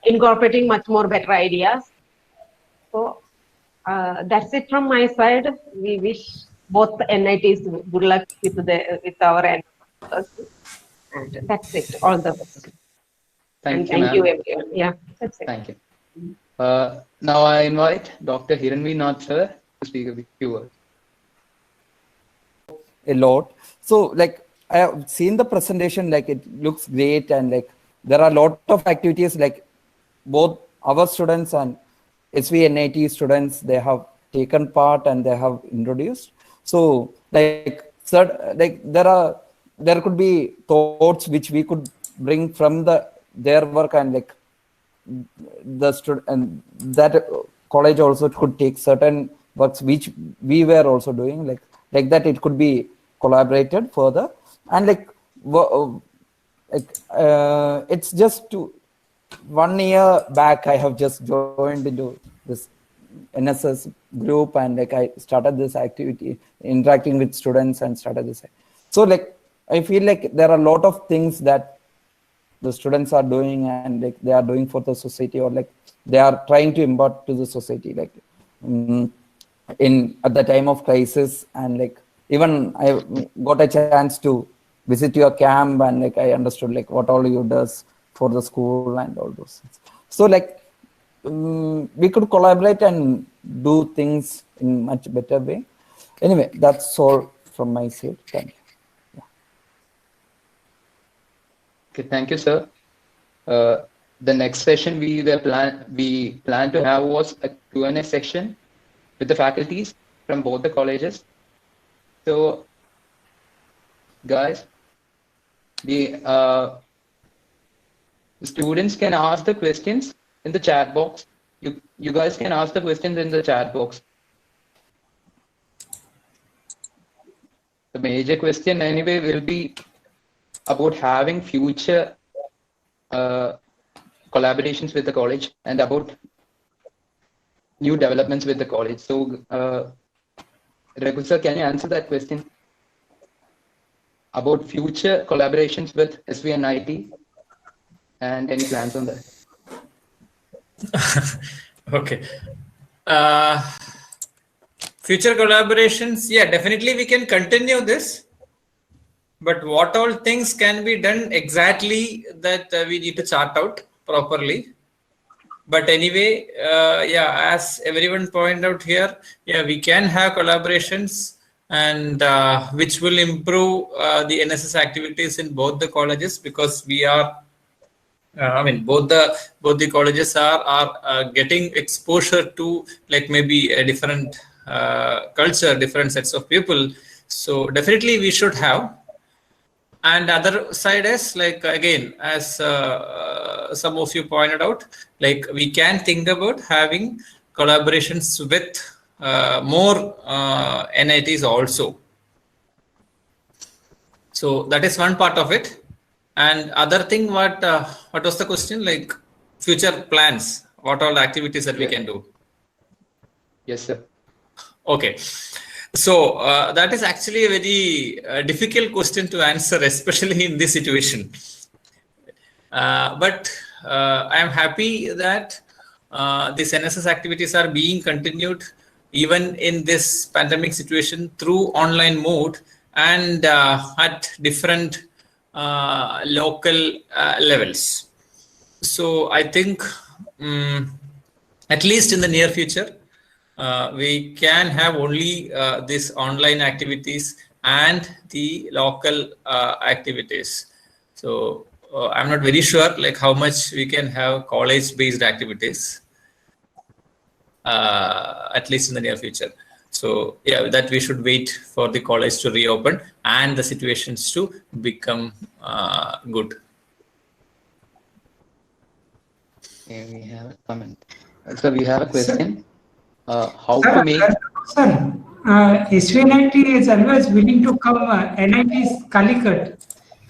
incorporating much more better ideas. So that's it from my side. We wish both NITs good luck with our NITs. And that's it. All the best. Thank Thank you, you, ma'am. everyone. Yeah, that's it. Thank you. Now I invite Dr. Hiranvi Nath sir to speak a few words. A lot. So like I have seen the presentation, like it looks great, and like there are a lot of activities, like both our students and SVNIT students, they have taken part and they have introduced. So like there could be thoughts which we could bring from their work, and like the student and that college also could take certain works which we were also doing, like that it could be collaborated further. And it's just 1 year back I have just joined into this NSS group, and like I started this activity interacting with students and started this. So like I feel like there are a lot of things that the students are doing, and like they are doing for the society, or like they are trying to impart to the society, like at the time of crisis. And like even I got a chance to visit your camp, and like I understood like what all you does for the school and all those things. So like we could collaborate and do things in much better way. Anyway, that's all from my side. Thank you. Okay, thank you, sir. The next session we plan to have was a Q&A section with the faculties from both the colleges. So, guys, Students can ask the questions in the chat box. You guys can ask the questions in the chat box. The major question anyway will be about having future collaborations with the college and about new developments with the college. So, Raghu sir, can you answer that question about future collaborations with SVNIT and any plans on that? Okay. Future collaborations, yeah, definitely we can continue this. But what all things can be done exactly, that we need to chart out properly. But anyway, yeah, as everyone pointed out here, yeah, we can have collaborations and which will improve the NSS activities in both the colleges, because we are, I mean, both the colleges are getting exposure to like maybe a different culture, different sets of people. So definitely we should have. And other side is like, again, as some of you pointed out, like we can think about having collaborations with more NITs also. So that is one part of it. And other thing, what was the question? Like future plans, what all activities that we can do? Yes, sir. Okay. So that is actually a very difficult question to answer, especially in this situation. But I am happy that these NSS activities are being continued even in this pandemic situation through online mode and at different local levels. So I think at least in the near future, we can have only these online activities and the local activities. So I'm not very sure like how much we can have college-based activities, at least in the near future. So yeah, that we should wait for the college to reopen and the situations to become good. Okay, we have a comment. So we have a question. How to make... Sir, SVNIT is always willing to come NIT's Calicut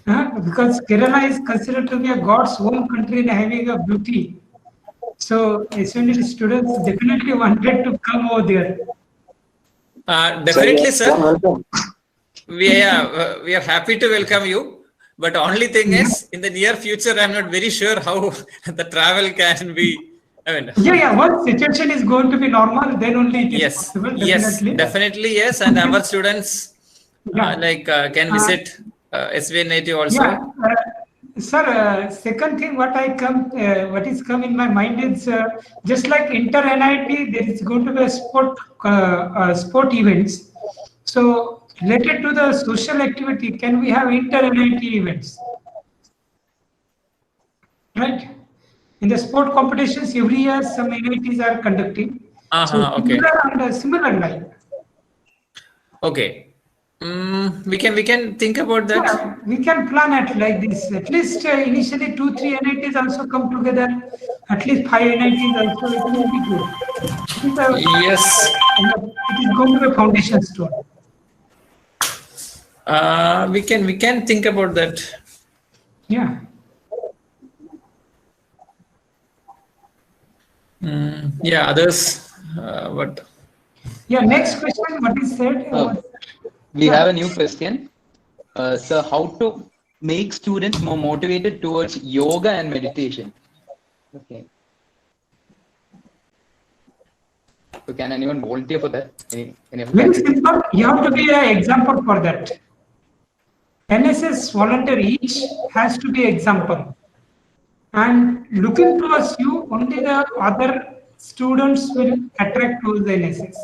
because Kerala is considered to be a God's home country and having a beauty. So SVNIT students definitely wanted to come over there. Definitely, sir. We are happy to welcome you. But only thing is, in the near future, I'm not very sure how the travel can be. I mean, once situation is going to be normal, then only it is possible. Definitely. Yes, definitely, yes. And our students can visit SVNIT also. Sir, second thing what is come in my mind is just like inter-NIT, there is going to be a sport events. So related to the social activity, can we have inter-NIT events? Right? In the sport competitions, every year some NITs are conducting. Okay. Similar line. Okay. We can think about that. Yeah, we can plan it like this. At least initially 2-3 NITs also come together. At least 5 NITs also. It will be good. Yes. It is going to be a foundation stone. We can think about that. Yeah. Yeah. Others. What? Yeah. Next question. What is said? We have a new question. So how to make students more motivated towards yoga and meditation? Okay. So can anyone volunteer for that? Very simple. You have to be an example for that. NSS volunteer each has to be example. And looking towards you, only the other students will attract towards the NSS.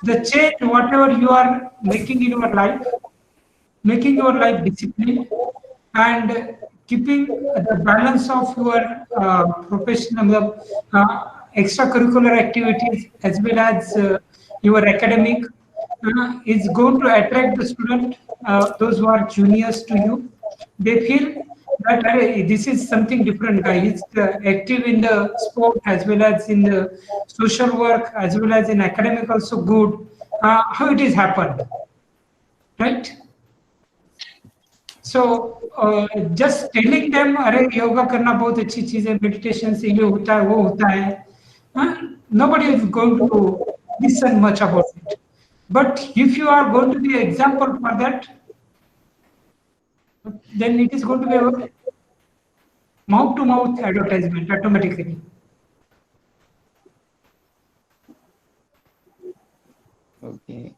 The change, whatever you are making in your life, making your life disciplined and keeping the balance of your professional, extracurricular activities as well as your academic is going to attract the student, those who are juniors to you. They feel that this is something different guy. He's active in the sport as well as in the social work as well as in academic also good. How it is happened, right? So just telling them अरे योगा करना बहुत अच्छी चीज है, meditation से ये होता है वो होता है, nobody is going to listen much about it. But if you are going to be an example for that, then it is going to be a mouth-to-mouth advertisement automatically. Okay.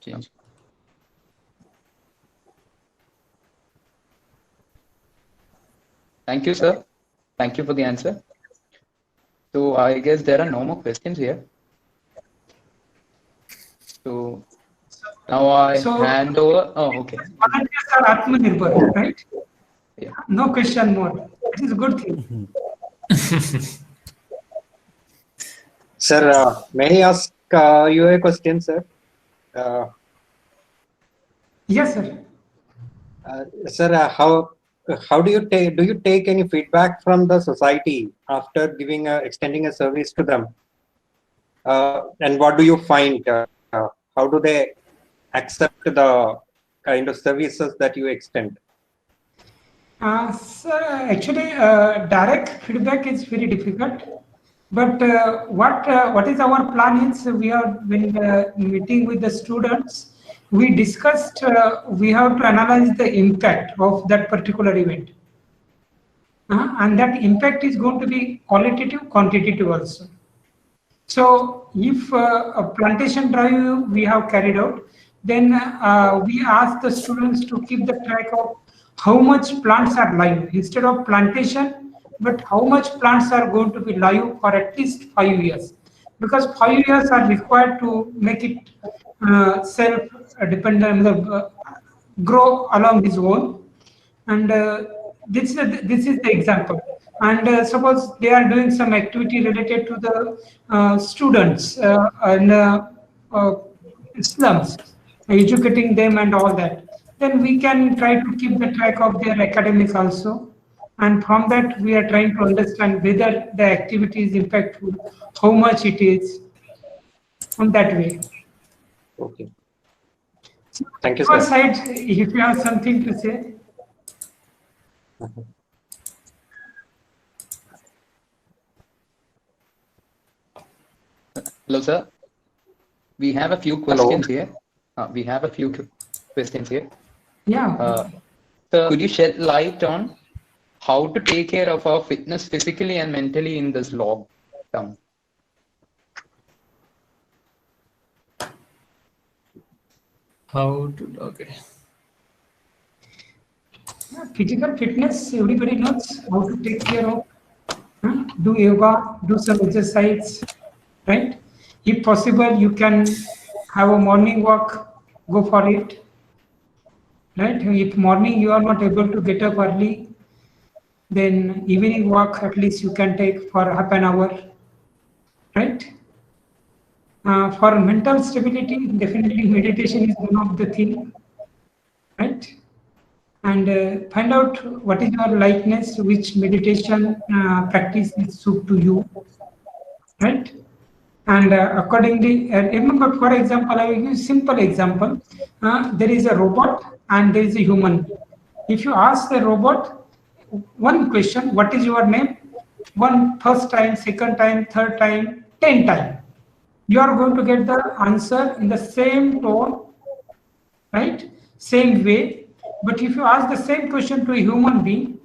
Change. Thank you, sir. Thank you for the answer. So I guess there are no more questions here. So now I hand over. Oh, okay. Volunteers are Atmanirbhar, right? Yeah. No question more. It is a good thing. Sir, may I ask you a question, sir? Yes, sir. Sir, how do you take any feedback from the society after giving extending a service to them? And what do you find? How do they accept the kind of services that you extend? Sir, actually, direct feedback is very difficult. But what is our plan is we are when meeting with the students, we discussed we have to analyze the impact of that particular event, and that impact is going to be qualitative, quantitative also. So if a plantation drive we have carried out, then we ask the students to keep the track of how much plants are live instead of plantation, but how much plants are going to be live for at least 5 years, because 5 years are required to make it self-dependent, grow along its own. And this is the example. And suppose they are doing some activity related to the students in slums, educating them and all that, then we can try to keep the track of their academics also. And from that, we are trying to understand whether the activity is impactful, how much it is, on that way. Okay. Thank you, sir. sir. Side, if you have something to say. Hello, sir. We have a few questions here. We have a few questions here. Yeah. So could you shed light on how to take care of our fitness physically and mentally in this lockdown? Okay. Physical fitness, everybody knows how to take care of. Do yoga, do some exercise, right? If possible, you can have a morning walk, go for it, right? If morning you are not able to get up early, then evening walk at least you can take for half an hour, right? For mental stability, definitely meditation is one of the things, right? And find out what is your likeness, which meditation practice is suit to you, right? And accordingly, remember, for example, I will give a simple example. There is a robot and there is a human. If you ask the robot one question, what is your name? First time, second time, third time, 10 times. You are going to get the answer in the same tone, right? Same way. But if you ask the same question to a human being,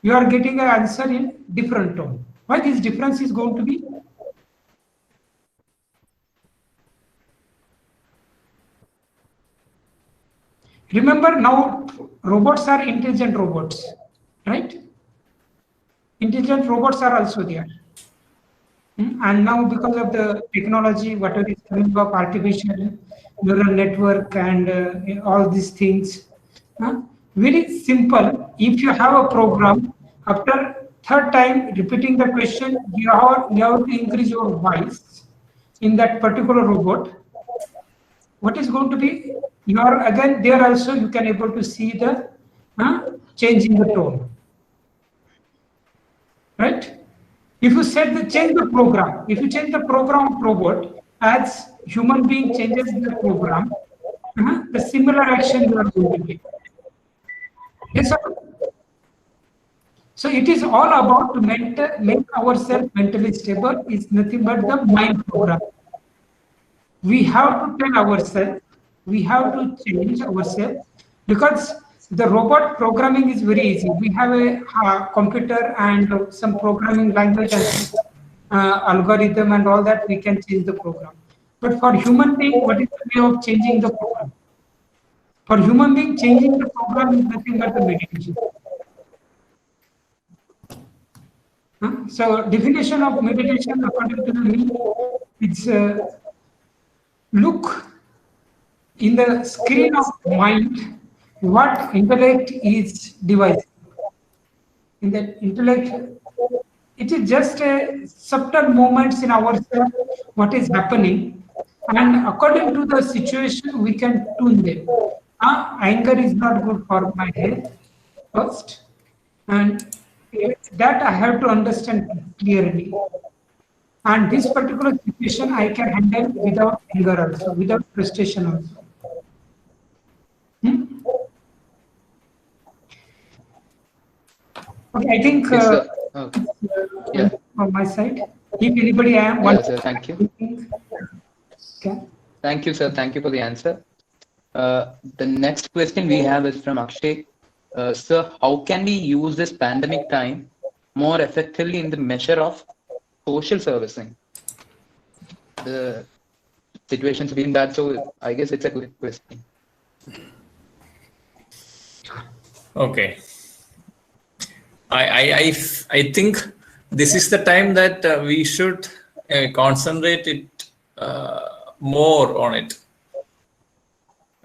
you are getting an answer in different tone. Why this difference is going to be? Remember, now robots are intelligent robots, right? Intelligent robots are also there. And now because of the technology, whatever is coming up, artificial neural network and all these things, very simple. If you have a program, after third time repeating the question, you have to increase your voice in that particular robot. what is going to be, you are again there also you can able to see the change in the tone, right? If you set the change the program, if you change the program of robot as human being changes the program, the similar action you are going to take. Yes, sir. So it is all about to make ourselves mentally stable. Is nothing but the mind program. We have to tell ourselves, we have to change ourselves, because the robot programming is very easy. We have a computer and some programming language and algorithm and all that, we can change the program. But for human being, what is the way of changing the program? For human being, changing the program is nothing but the meditation. So definition of meditation according to me, it's look in the screen of mind what intellect is devising. In that intellect, it is just a subtle moments in ourselves what is happening, and according to the situation we can tune them. Anger is not good for my health first, and that I have to understand clearly. And this particular situation I can handle without anger also, without frustration also. Okay, I think Yeah. from my side. If anybody I am Yeah, sir, thank you. Okay. Thank you, sir. Thank you for the answer. The next question we have is from Akshay. Sir, how can we use this pandemic time more effectively in the measure of social servicing? The situation's been bad, so I guess it's a good question. Okay. I think this is the time that we should concentrate it more on it,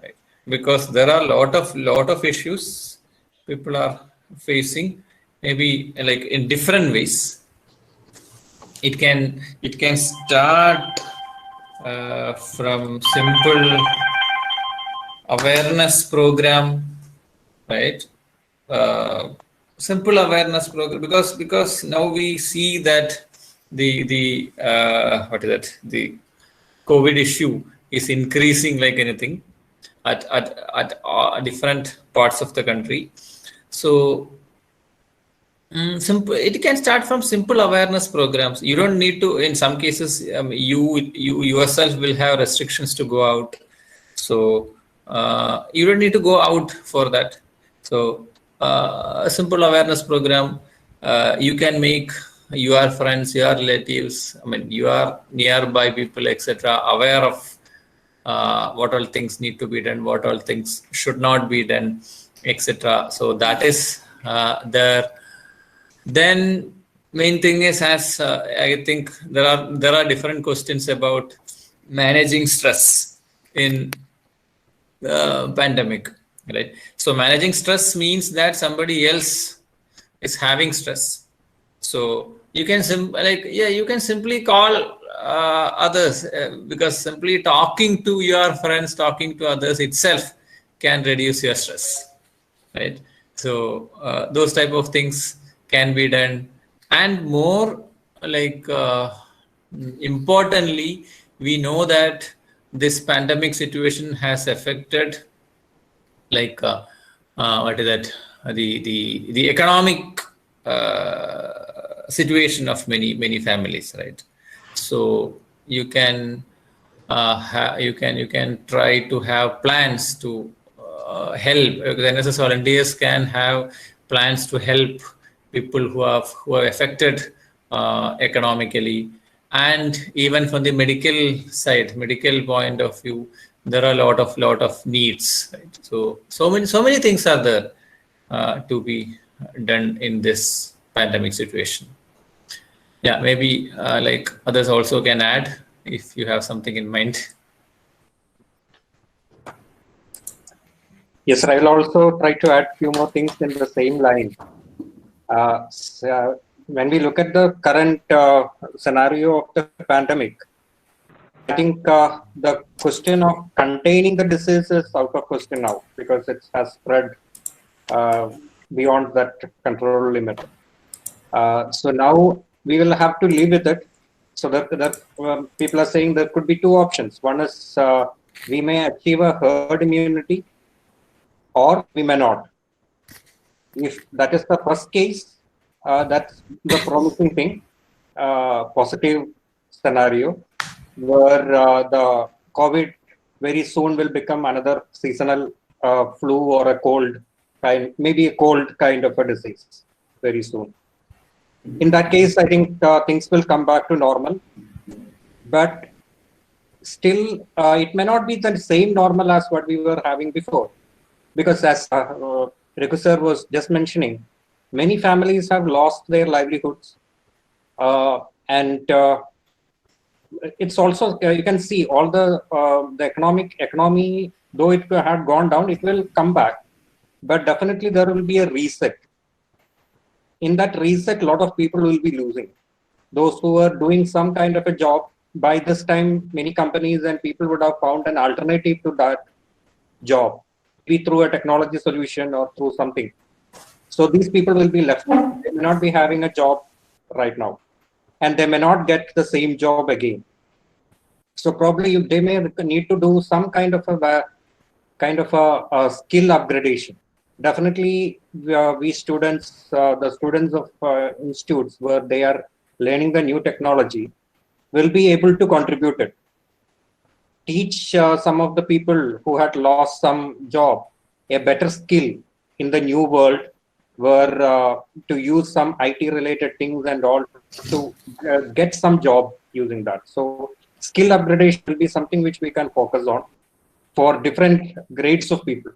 right? Because there are lot of issues people are facing, maybe like in different ways. It can start from simple awareness program, right? Simple awareness program, because now we see that the COVID issue is increasing like anything at different parts of the country. So simple, it can start from simple awareness programs. You don't need to, in some cases, you yourself will have restrictions to go out. So you don't need to go out for that. So a simple awareness program, you can make your friends, your relatives, your nearby people, etc., aware of what all things need to be done, what all things should not be done, etc. So that is there. Then main thing is, as I think there are different questions about managing stress in the pandemic, right? So managing stress means that somebody else is having stress. So you can you can simply call others, because simply talking to your friends, talking to others itself can reduce your stress, right? So those type of things can be done. And more like importantly, we know that this pandemic situation has affected like what is that, the economic situation of many families, right? So you can you can try to have plans to help. The NSS volunteers can have plans to help people who are affected economically. And even from the medical side, medical point of view, there are a lot of needs, right? So many things are there to be done in this pandemic situation. Yeah, maybe like others also can add if you have something in mind. Yes, I will also try to add a few more things in the same line. When we look at the current scenario of the pandemic, I think the question of containing the disease is out of question now because it has spread beyond that control limit. So now we will have to live with it. So that people are saying there could be two options. One is we may achieve a herd immunity or we may not. If that is the first case, that's the promising thing, positive scenario, where the COVID very soon will become another seasonal flu or a cold kind, maybe a cold kind of a disease very soon. In that case, I think things will come back to normal, but still it may not be the same normal as what we were having before, because as Raghu sir was just mentioning, many families have lost their livelihoods, and it's also you can see all the economy, though it had gone down, it will come back, but definitely there will be a reset. In that reset, a lot of people will be losing. Those who are doing some kind of a job, by this time, many companies and people would have found an alternative to that job, be through a technology solution or through something. So these people will be left. They may not be having a job right now, and they may not get the same job again. So probably they may need to do some kind of a skill upgradation. Definitely, we students, the students of institutes where they are learning the new technology, will be able to contribute it. Teach some of the people who had lost some job a better skill in the new world, where to use some IT related things and all to get some job using that. So skill upgradation will be something which we can focus on for different grades of people.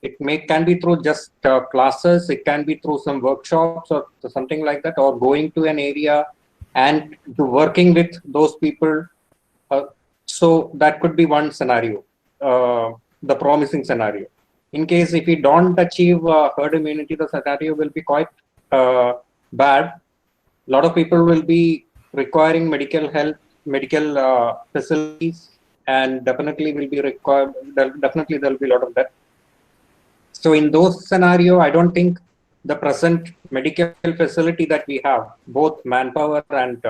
It can be through just classes, it can be through some workshops or something like that, or going to an area and to working with those people. So that could be one scenario, the promising scenario. In case if we don't achieve herd immunity, the scenario will be quite bad. A lot of people will be requiring medical help, medical facilities, and definitely will be required. Definitely there will be a lot of death. So in those scenario, I don't think the present medical facility that we have, both manpower and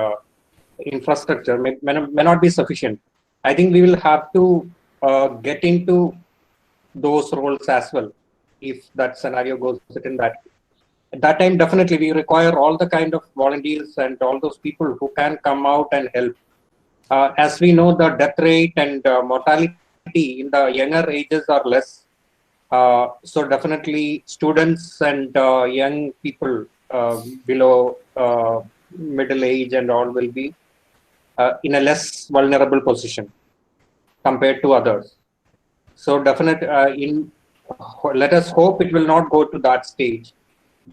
infrastructure, may not be sufficient. I think we will have to get into those roles as well if that scenario goes in that. At that time, definitely we require all the kind of volunteers and all those people who can come out and help. As we know, the death rate and mortality in the younger ages are less. So definitely students and young people below middle age and all will be in a less vulnerable position compared to others. So definitely, let us hope it will not go to that stage.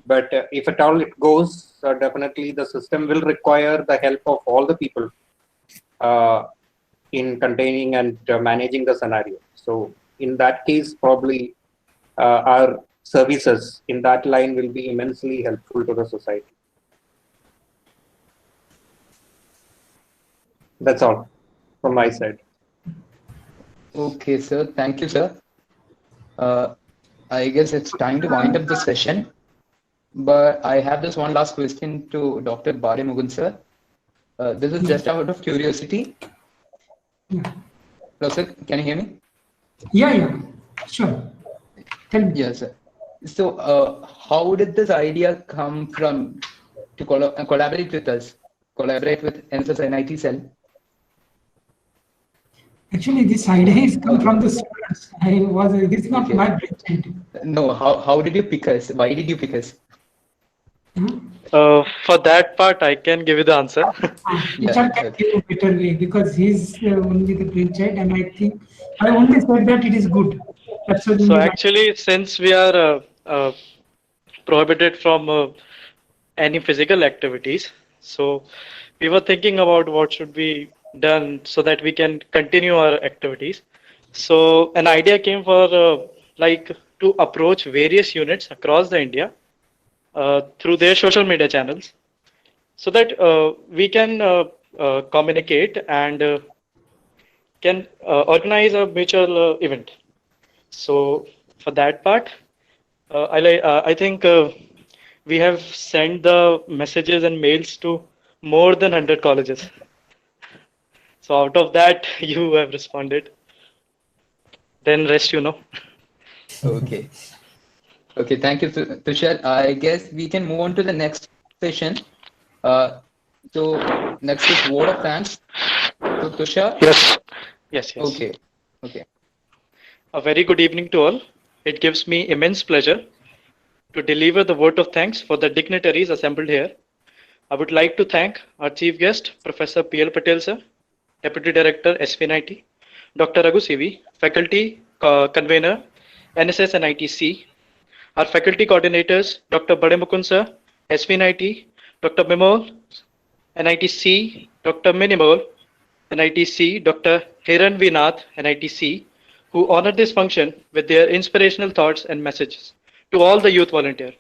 But if at all it goes, definitely the system will require the help of all the people in containing and managing the scenario. So in that case, probably our services in that line will be immensely helpful to the society. That's all from my side. Okay, sir. Thank you, sir. I guess it's time to wind up the session. But I have this one last question to Dr. Bade Mugun, sir. This is just out of curiosity. Hello, sir. Can you hear me? Yeah, sure. Yes, sir. So, how did this idea come from to collaborate with us, collaborate with NSS NIT cell? Actually, this idea is come from the students. This is not my brainchild. No, how did you pick us? Why did you pick us? For that part, I can give you the answer. Richard can give a better way because he's only the brainchild, and I think I only said that it is good. So actually, since we are prohibited from any physical activities, so we were thinking about what should be done so that we can continue our activities. So an idea came for like to approach various units across the India through their social media channels, so that we can communicate and can organize a mutual event. So for that part, I think we have sent the messages and mails to more than 100 colleges. So out of that, you have responded. Then rest, you know. Okay. Okay, thank you, Tushar. I guess we can move on to the next session. So next is word of thanks. So Tushar? Yes. Okay. Okay. A very good evening to all. It gives me immense pleasure to deliver the word of thanks for the dignitaries assembled here. I would like to thank our chief guest, Professor P.L. Patel, sir, Deputy Director, SV90, Dr. Raghu CV, Faculty Convener, NSS and ITC, our faculty coordinators, Dr. Bade Mukund, sir, SV90, Dr. Mimol, NITC, Dr. Minimol, NITC, Dr. Hiran Vinath, NITC, who honored this function with their inspirational thoughts and messages. To all the youth volunteers,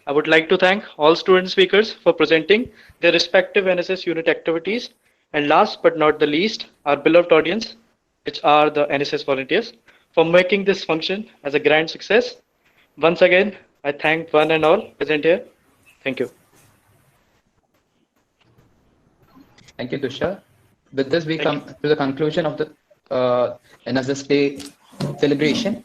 I would like to thank all student speakers for presenting their respective NSS unit activities. And last but not the least, our beloved audience, which are the NSS volunteers, for making this function as a grand success. Once again, I thank one and all present here. Thank you. Thank you, Tushar. With this, we come to the conclusion of the NSS Day celebration.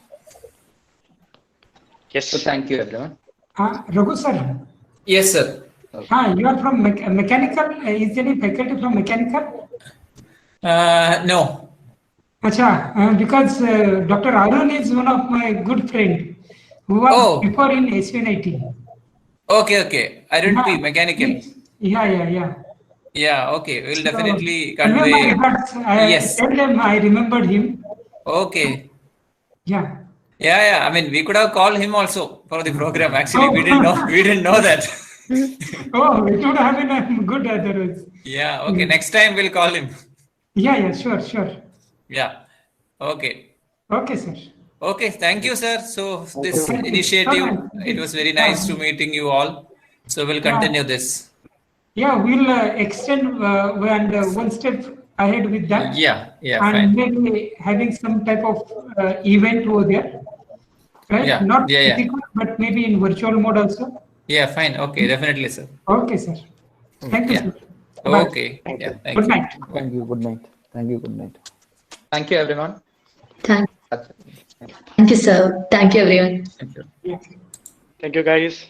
Yes. So thank you, everyone. Raghu sir. Yes, sir. You are from mechanical. Is there any faculty from mechanical? No. Acha, because Dr. Arun is one of my good friend who was before in SV90. Okay. I didn't be mechanical. Yeah. Yeah, okay. We'll So, definitely convey convey. my regards. Yes. Tell them I remembered him. Okay. Yeah. Yeah. I mean, we could have called him also for the program. Actually, we didn't know that. Oh, it would have been a good otherwise. Yeah. Okay. Next time we'll call him. Yeah. Sure. Yeah. Okay. Okay, sir. Okay. Thank you, sir. So this you. initiative, it was very nice to meeting you all. So we'll continue this. Yeah, we'll extend one step ahead with that. Yeah. And Fine. maybe having some type of event over there, right? Yeah, Not yeah. physical, but maybe in virtual mode also. Yeah, fine. Okay, definitely, sir. Okay, sir. Thank you, Yeah. sir. Bye. Okay. Yeah. Thank Good you. night. Thank you. Good night. Thank you. Good night. Thank you, everyone. Thank you, sir. Thank you, everyone. Thank you, guys.